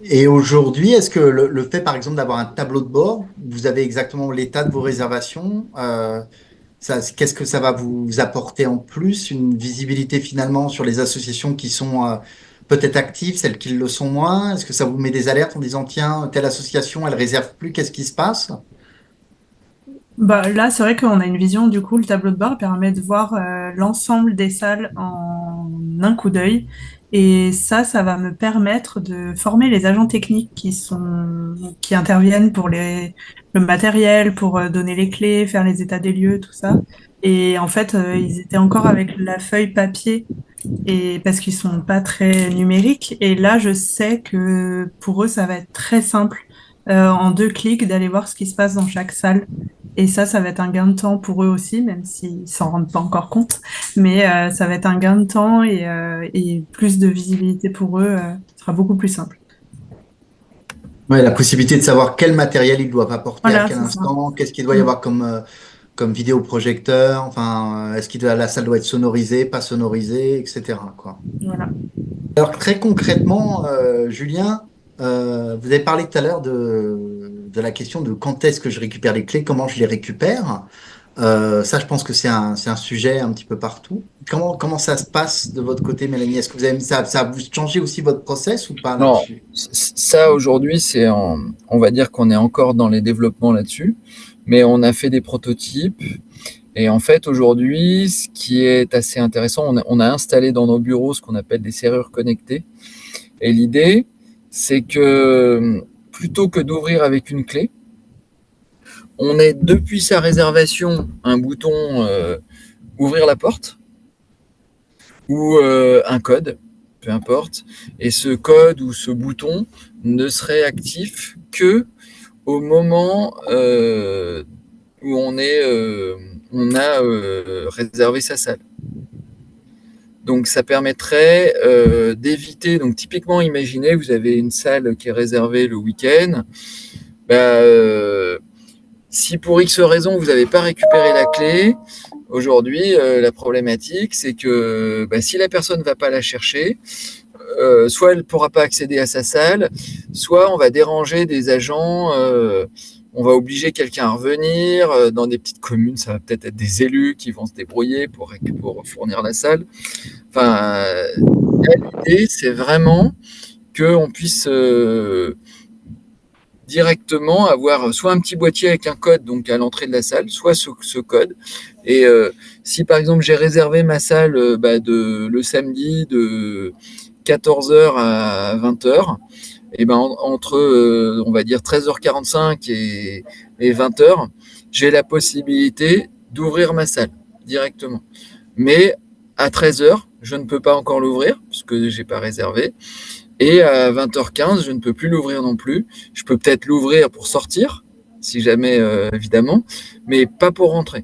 Et aujourd'hui, est-ce que le fait, par exemple, d'avoir un tableau de bord, vous avez exactement l'état de vos réservations, qu'est-ce que ça va vous apporter en plus? Une visibilité finalement sur les associations qui sont peut-être actives, celles qui le sont moins? Est-ce que ça vous met des alertes en disant, tiens, telle association, elle réserve plus, qu'est-ce qui se passe? Bah, là, c'est vrai qu'on a une vision, du coup, le tableau de bord permet de voir l'ensemble des salles en un coup d'œil. Et ça va me permettre de former les agents techniques qui interviennent pour le matériel, pour donner les clés, faire les états des lieux, tout ça. Et en fait, ils étaient encore avec la feuille papier et parce qu'ils sont pas très numériques. Et là, je sais que pour eux, ça va être très simple en 2 clics d'aller voir ce qui se passe dans chaque salle. Et ça va être un gain de temps pour eux aussi, même s'ils s'en rendent pas encore compte. Mais ça va être un gain de temps et plus de visibilité pour eux. Ce sera beaucoup plus simple. Ouais, la possibilité de savoir quel matériel ils doivent apporter à Voilà, quel c'est ça. instant, qu'est-ce qu'il doit y Mm. avoir comme vidéoprojecteur, enfin, est-ce que la salle doit être sonorisée, pas sonorisée, etc., quoi. Voilà. Alors très concrètement, Julien, vous avez parlé tout à l'heure de la question de quand est-ce que je récupère les clés, comment je les récupère. Ça, je pense que c'est un sujet un petit peu partout. Comment ça se passe de votre côté, Mélanie? Est-ce que vous avez, ça a changé aussi votre process ou pas Non, là-dessus? ça aujourd'hui, on va dire qu'on est encore dans les développements là-dessus, mais on a fait des prototypes. Et en fait, aujourd'hui, ce qui est assez intéressant, on a installé dans nos bureaux ce qu'on appelle des serrures connectées. Et l'idée, c'est que plutôt que d'ouvrir avec une clé, on ait depuis sa réservation un bouton ouvrir la porte ou un code, peu importe. Et ce code ou ce bouton ne serait actif que au moment où on a réservé sa salle. Donc ça permettrait d'éviter, donc typiquement imaginez, vous avez une salle qui est réservée le week-end, bah, si pour X raison vous n'avez pas récupéré la clé, aujourd'hui la problématique c'est que si la personne ne va pas la chercher, soit elle ne pourra pas accéder à sa salle, soit on va déranger des agents, on va obliger quelqu'un à revenir. Dans des petites communes, ça va peut-être être des élus qui vont se débrouiller pour fournir la salle. Enfin, l'idée, c'est vraiment qu'on puisse directement avoir soit un petit boîtier avec un code donc à l'entrée de la salle, soit ce code. Et si par exemple j'ai réservé ma salle le samedi de 14h à 20h, et entre on va dire 13h45 et 20h, j'ai la possibilité d'ouvrir ma salle directement. Mais à 13h, je ne peux pas encore l'ouvrir puisque j'ai pas réservé. Et à 20h15, je ne peux plus l'ouvrir non plus. Je peux peut-être l'ouvrir pour sortir, si jamais, évidemment, mais pas pour rentrer.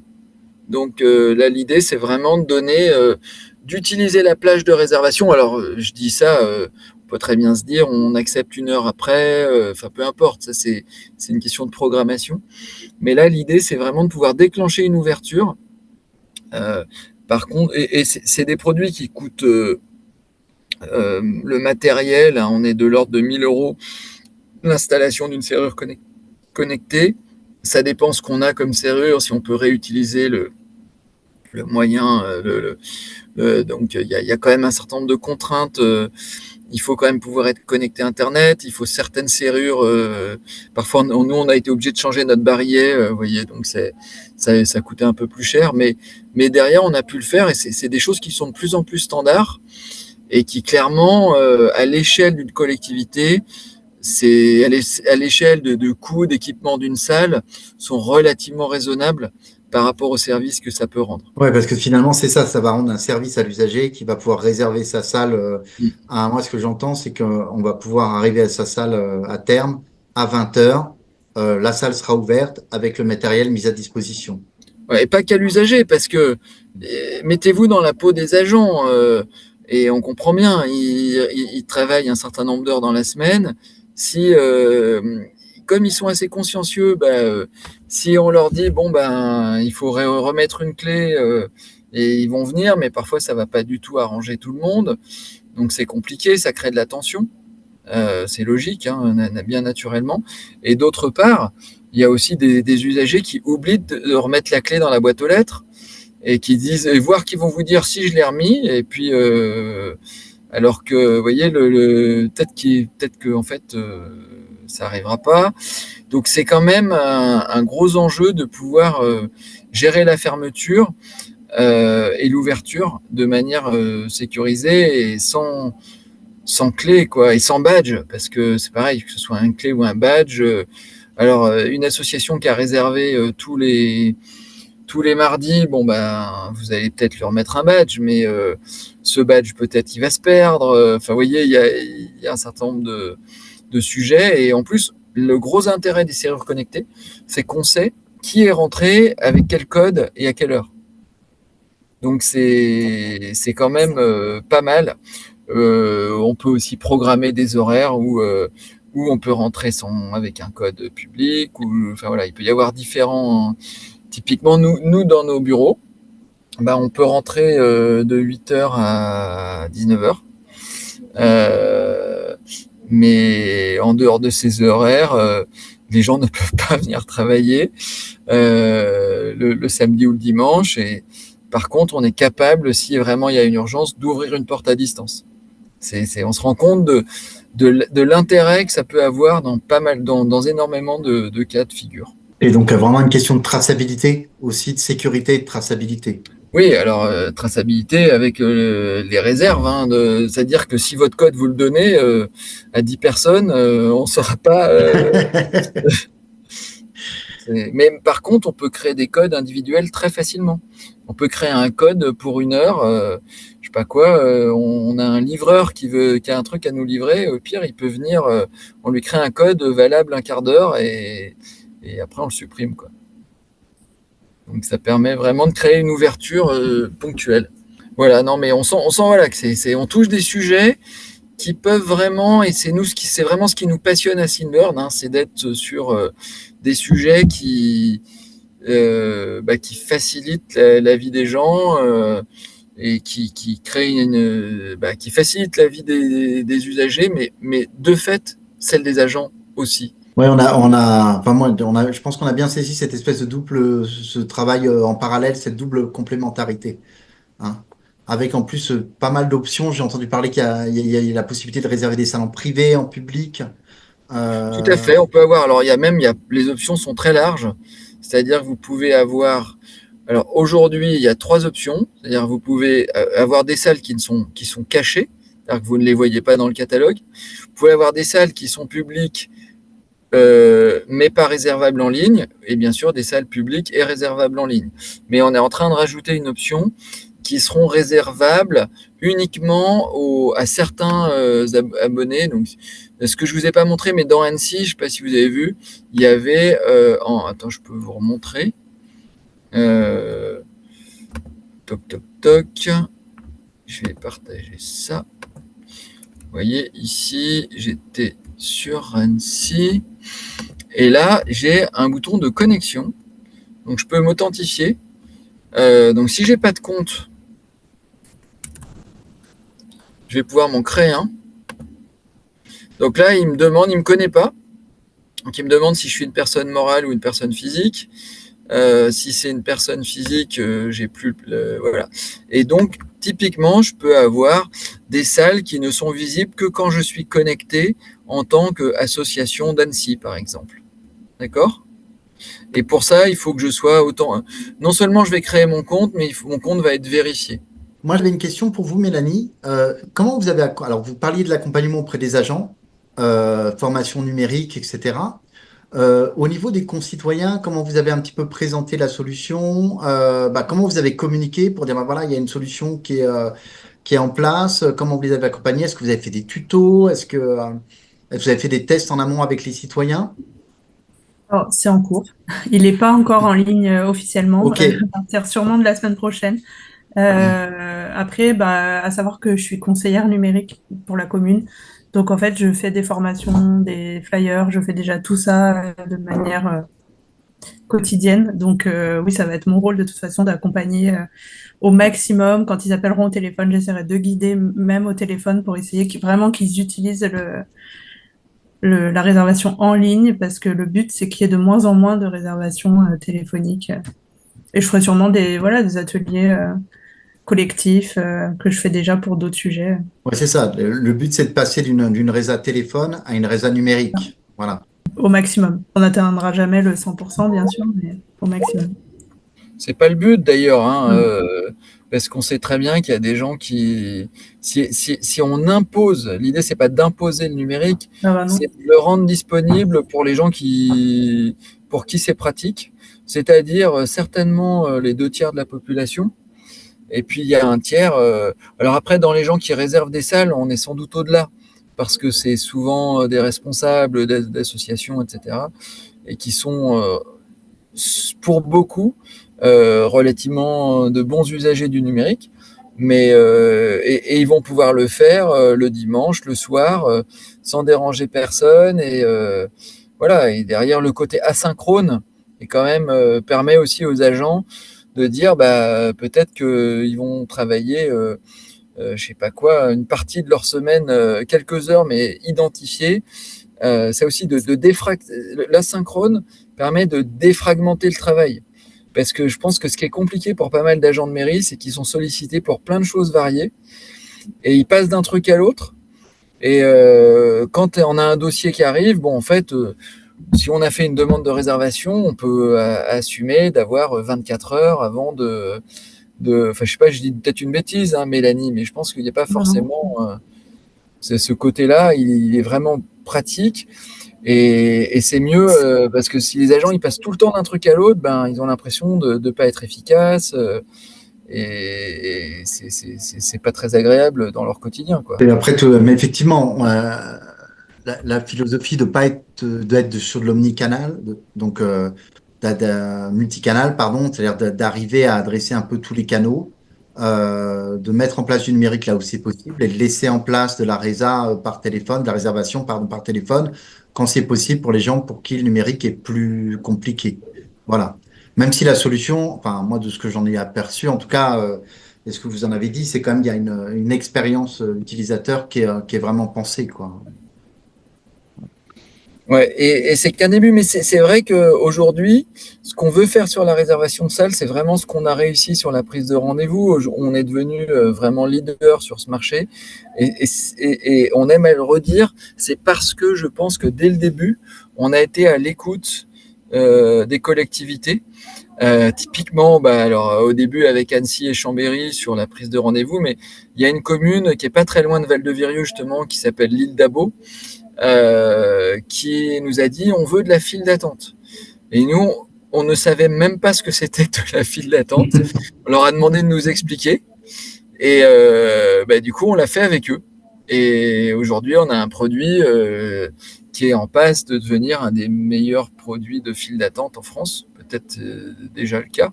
Donc là, l'idée, c'est vraiment de d'utiliser la plage de réservation. Alors, je dis ça, on peut très bien se dire, on accepte 1 heure après, enfin peu importe, ça c'est une question de programmation. Mais là, l'idée, c'est vraiment de pouvoir déclencher une ouverture. Euh, Par contre, et c'est des produits qui coûtent le matériel, hein, on est de l'ordre de 1 000 € l'installation d'une serrure connectée. Ça dépend ce qu'on a comme serrure, si on peut réutiliser le moyen. Donc il y a quand même un certain nombre de contraintes. Il faut quand même pouvoir être connecté à Internet. Il faut certaines serrures. Parfois, nous, on a été obligé de changer notre barillet. Vous voyez, donc ça coûtait un peu plus cher. Mais derrière, on a pu le faire et c'est des choses qui sont de plus en plus standards et qui clairement, à l'échelle d'une collectivité, c'est à l'échelle de coûts d'équipement d'une salle, sont relativement raisonnables par rapport au service que ça peut rendre. Ouais, parce que finalement, c'est ça, ça va rendre un service à l'usager qui va pouvoir réserver sa salle. Moi, ce que j'entends, c'est qu'on va pouvoir arriver à sa salle à terme à 20h la salle sera ouverte avec le matériel mis à disposition. Ouais, et pas qu'à l'usager, parce que mettez-vous dans la peau des agents, et on comprend bien, ils travaillent un certain nombre d'heures dans la semaine. Si, comme ils sont assez consciencieux, si on leur dit bon il faut remettre une clé, et ils vont venir, mais parfois ça va pas du tout arranger tout le monde, donc c'est compliqué, ça crée de la tension. C'est logique, hein, bien naturellement. Et d'autre part, il y a aussi des usagers qui oublient de remettre la clé dans la boîte aux lettres et qui disent, et voire qui vont vous dire si je l'ai remis, et puis alors que vous voyez peut-être que en fait ça arrivera pas. Donc c'est quand même un gros enjeu de pouvoir gérer la fermeture et l'ouverture de manière sécurisée et sans clé, quoi, et sans badge, parce que c'est pareil, que ce soit un clé ou un badge. Alors, une association qui a réservé tous les mardis, vous allez peut-être lui remettre un badge, mais ce badge, peut-être, il va se perdre. Enfin, vous voyez, il y a un certain nombre de sujets. Et en plus, le gros intérêt des serrures connectées, c'est qu'on sait qui est rentré, avec quel code et à quelle heure. Donc, c'est quand même pas mal. On peut aussi programmer des horaires où on peut rentrer avec un code public. Enfin voilà, il peut y avoir différents. Typiquement, nous dans nos bureaux, on peut rentrer de 8h à 19h. Mais en dehors de ces horaires, les gens ne peuvent pas venir travailler le samedi ou le dimanche. Et par contre, on est capable, si vraiment il y a une urgence, d'ouvrir une porte à distance. On se rend compte de l'intérêt que ça peut avoir dans énormément de cas de figure. Et donc, vraiment une question de traçabilité, aussi de sécurité et de traçabilité. Oui, alors traçabilité avec les réserves, c'est-à-dire que si votre code vous le donnez à 10 personnes, on ne saura pas. Mais par contre, on peut créer des codes individuels très facilement. On peut créer un code pour une heure, je sais pas quoi. On a un livreur qui a un truc à nous livrer. Au pire, il peut venir. On lui crée un code valable un quart d'heure et après on le supprime, quoi. Donc ça permet vraiment de créer une ouverture ponctuelle. Voilà, non, mais on sent voilà que on touche des sujets qui peuvent vraiment, et c'est vraiment ce qui nous passionne à Synburn, c'est d'être sur des sujets qui facilitent la vie des gens et qui créent qui facilitent la vie des usagers, mais de fait celle des agents aussi. Ouais, je pense qu'on a bien saisi cette espèce de ce travail en parallèle, cette double complémentarité, hein. Avec en plus pas mal d'options. J'ai entendu parler qu'il y a la possibilité de réserver des salons privés, en public. Tout à fait, on peut avoir. Alors, les options sont très larges, c'est-à-dire que vous pouvez avoir. Alors, aujourd'hui, il y a 3 options, c'est-à-dire que vous pouvez avoir des salles qui sont cachées, c'est-à-dire que vous ne les voyez pas dans le catalogue. Vous pouvez avoir des salles qui sont publiques, mais pas réservables en ligne, et bien sûr des salles publiques et réservables en ligne. Mais on est en train de rajouter une option qui seront réservables uniquement à certains abonnés. Donc, ce que je vous ai pas montré, mais dans Annecy, je ne sais pas si vous avez vu, il y avait attends, je peux vous remontrer. Toc toc toc. Je vais partager ça. Vous voyez ici, j'étais sur Annecy. Et là, j'ai un bouton de connexion. Donc, je peux m'authentifier. Donc, si j'ai pas de compte, je vais pouvoir m'en créer un. Donc là, il me connaît pas. Donc, il me demande si je suis une personne morale ou une personne physique. Si c'est une personne physique, j'ai plus voilà. Et donc, typiquement, je peux avoir des salles qui ne sont visibles que quand je suis connecté en tant qu'association d'Annecy, par exemple. D'accord ? Et pour ça, il faut que je sois non seulement je vais créer mon compte, mais mon compte va être vérifié. Moi, j'avais une question pour vous, Mélanie. Comment vous avez... Alors, vous parliez de l'accompagnement auprès des agents, formation numérique, etc. Au niveau des concitoyens, comment vous avez un petit peu présenté la solution? Comment vous avez communiqué pour dire, voilà, il y a une solution qui est en place. Comment vous les avez accompagnés? Est-ce que vous avez fait des tutos? Est-ce que vous avez fait des tests en amont avec les citoyens? Alors, c'est en cours. Il n'est pas encore en ligne officiellement. Ok. À partir sûrement de la semaine prochaine. Après, bah, à savoir que je suis conseillère numérique pour la commune. Donc, en fait, je fais des formations, des flyers, je fais déjà tout ça de manière quotidienne. Donc, oui, ça va être mon rôle de toute façon d'accompagner au maximum. Quand ils appelleront au téléphone, j'essaierai de guider même au téléphone pour essayer vraiment qu'ils utilisent la réservation en ligne parce que le but, c'est qu'il y ait de moins en moins de réservations téléphoniques. Et je ferai sûrement voilà, des ateliers collectifs que je fais déjà pour d'autres sujets. Ouais, c'est ça. Le but, c'est de passer d'une résa téléphone à une résa numérique. Voilà. Au maximum. On n'atteindra jamais le 100%, bien sûr, mais au maximum. C'est pas le but d'ailleurs, hein, Mm. parce qu'on sait très bien qu'il y a des gens qui, si on impose, l'idée c'est pas d'imposer le numérique, Ah bah non. c'est de le rendre disponible pour les gens pour qui c'est pratique, c'est-à-dire certainement les 2 tiers de la population. Et puis il y a un tiers. Alors après, dans les gens qui réservent des salles, on est sans doute au-delà, parce que c'est souvent des responsables d'associations, etc., et qui sont pour beaucoup relativement de bons usagers du numérique, et ils vont pouvoir le faire le dimanche, le soir, sans déranger personne, et voilà. Et derrière, le côté asynchrone et quand même permet aussi aux agents de dire bah peut-être qu'ils vont travailler je sais pas quoi, une partie de leur semaine, quelques heures mais identifiées. C'est aussi l'asynchrone permet de défragmenter le travail. Parce que je pense que ce qui est compliqué pour pas mal d'agents de mairie, c'est qu'ils sont sollicités pour plein de choses variées et ils passent d'un truc à l'autre. Et quand on a un dossier qui arrive, bon, en fait, si on a fait une demande de réservation, on peut assumer d'avoir 24 heures avant enfin, je sais pas, je dis peut-être une bêtise, hein, Mélanie, mais je pense qu'il n'y a pas Non, non. forcément ce côté-là, il est vraiment pratique. Et c'est mieux parce que si les agents ils passent tout le temps d'un truc à l'autre, ben ils ont l'impression de ne pas être efficaces et c'est pas très agréable dans leur quotidien, quoi. Et après, mais effectivement, la philosophie de pas être, d'être sur de l'omnicanal, donc multicanal, pardon, c'est-à-dire d'arriver à adresser un peu tous les canaux, de mettre en place du numérique là où c'est possible et de laisser en place de la résa par téléphone, de la réservation pardon, par téléphone, quand c'est possible pour les gens pour qui le numérique est plus compliqué. Voilà. Même si la solution, enfin moi de ce que j'en ai aperçu, en tout cas, et ce que vous en avez dit, c'est quand même il y a une expérience utilisateur qui est vraiment pensée, quoi. Ouais, et c'est qu'un début, mais c'est vrai qu'aujourd'hui, ce qu'on veut faire sur la réservation de salle, c'est vraiment ce qu'on a réussi sur la prise de rendez-vous. On est devenu vraiment leader sur ce marché, et on aime à le redire, c'est parce que je pense que dès le début, on a été à l'écoute des collectivités. Typiquement, bah, alors, au début avec Annecy et Chambéry sur la prise de rendez-vous, mais il y a une commune qui est pas très loin de Val-de-Virieu justement, qui s'appelle l'île d'Abo, qui nous a dit on veut de la file d'attente. Et nous, on ne savait même pas ce que c'était de la file d'attente. On leur a demandé de nous expliquer. Et bah, du coup, on l'a fait avec eux. Et aujourd'hui, on a un produit qui est en passe de devenir un des meilleurs produits de file d'attente en France, peut-être déjà le cas.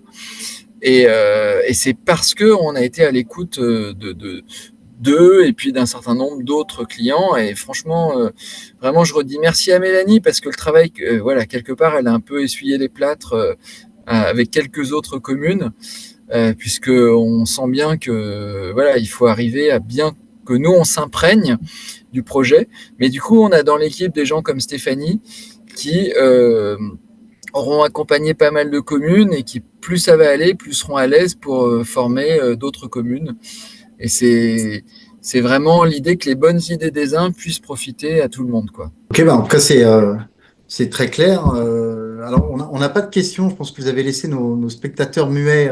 Et c'est parce qu'on a été à l'écoute d'eux et puis d'un certain nombre d'autres clients. Et franchement, vraiment, je redis merci à Mélanie parce que le travail, voilà, quelque part, elle a un peu essuyé les plâtres avec quelques autres communes, puisque on sent bien que voilà, il faut arriver à bien que nous on s'imprègne du projet. Mais du coup, on a dans l'équipe des gens comme Stéphanie qui auront accompagné pas mal de communes et qui, plus ça va aller, plus seront à l'aise pour former d'autres communes. Et c'est vraiment l'idée que les bonnes idées des uns puissent profiter à tout le monde, quoi. Ok, bah en tout cas, c'est très clair. Alors, on n'a pas de questions. Je pense que vous avez laissé nos spectateurs muets.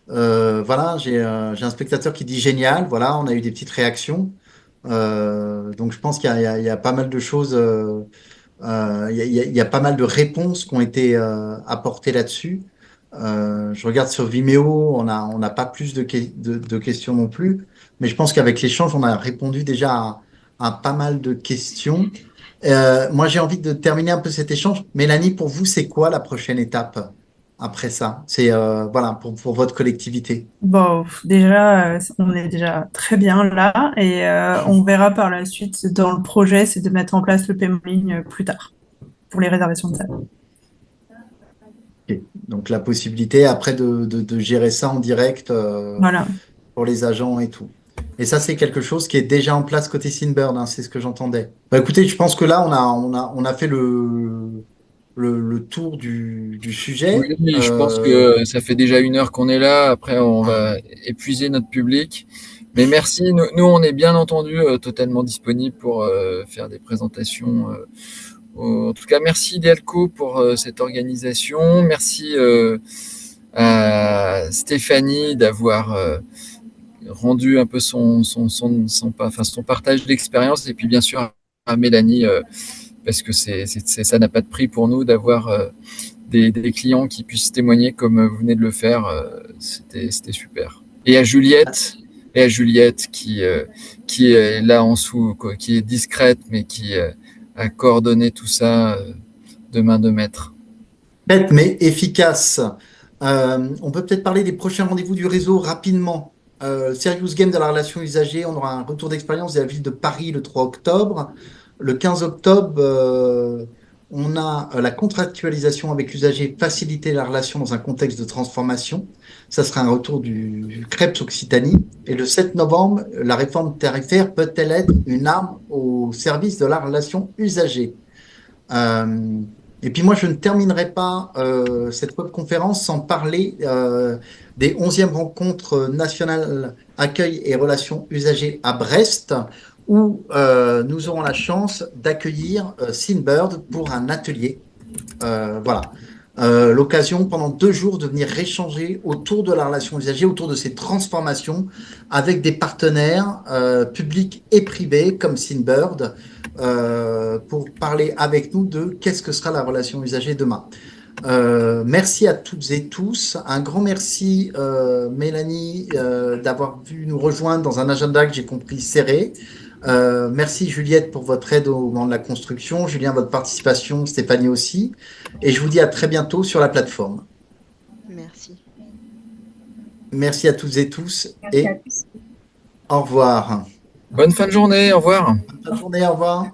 Voilà, j'ai un spectateur qui dit génial. Voilà, on a eu des petites réactions. Donc, je pense qu'il y a pas mal de choses. Il y a pas mal de réponses qui ont été apportées là-dessus. Je regarde sur Vimeo, on n'a pas plus de questions non plus. Mais je pense qu'avec l'échange, on a répondu déjà à pas mal de questions. Moi, j'ai envie de terminer un peu cet échange. Mélanie, pour vous, c'est quoi la prochaine étape après ça? C'est voilà, pour votre collectivité. Bon, déjà, on est déjà très bien là et on verra par la suite dans le projet, c'est de mettre en place le paiement en ligne plus tard pour les réservations de salles. Ok. Donc, la possibilité après de gérer ça en direct Voilà. pour les agents et tout. Et ça, c'est quelque chose qui est déjà en place côté Sinbird, hein, c'est ce que j'entendais. Bah, écoutez, je pense que là, on a fait le tour du sujet. Oui, je pense que ça fait déjà 1 heure qu'on est là. Après, on va épuiser notre public. Mais merci. Nous, on est bien entendu totalement disponible pour faire des présentations. En tout cas, merci Delco pour cette organisation. Merci à Stéphanie d'avoir rendu un peu son partage d'expérience. Et puis, bien sûr, à Mélanie, parce que ça n'a pas de prix pour nous d'avoir des clients qui puissent témoigner comme vous venez de le faire. C'était super. Et à Juliette qui est là en dessous, quoi, qui est discrète, mais qui a coordonné tout ça de main de maître. Bête mais efficace. On peut peut-être parler des prochains rendez-vous du réseau rapidement. Serious Game de la relation usagée, on aura un retour d'expérience de la ville de Paris le 3 octobre. Le 15 octobre, on a la contractualisation avec l'usager, faciliter la relation dans un contexte de transformation. Ça sera un retour du CREPS Occitanie. Et le 7 novembre, la réforme tarifaire peut-elle être une arme au service de la relation usagée? Et puis moi, je ne terminerai pas cette webconférence sans parler des 11e rencontres nationales accueil et relations usagers à Brest, où nous aurons la chance d'accueillir Sinbird pour un atelier. Voilà. L'occasion pendant 2 jours de venir échanger autour de la relation usagée, autour de ces transformations avec des partenaires publics et privés comme Sinbird pour parler avec nous de qu'est-ce que sera la relation usagée demain. Merci à toutes et tous. Un grand merci, Mélanie, d'avoir vu nous rejoindre dans un agenda que j'ai compris serré. Merci Juliette pour votre aide au moment de la construction, Julien, votre participation, Stéphanie aussi. Et je vous dis à très bientôt sur la plateforme. Merci. Merci à toutes et tous et au revoir. Bonne fin de journée. Au revoir. Bonne journée, au revoir.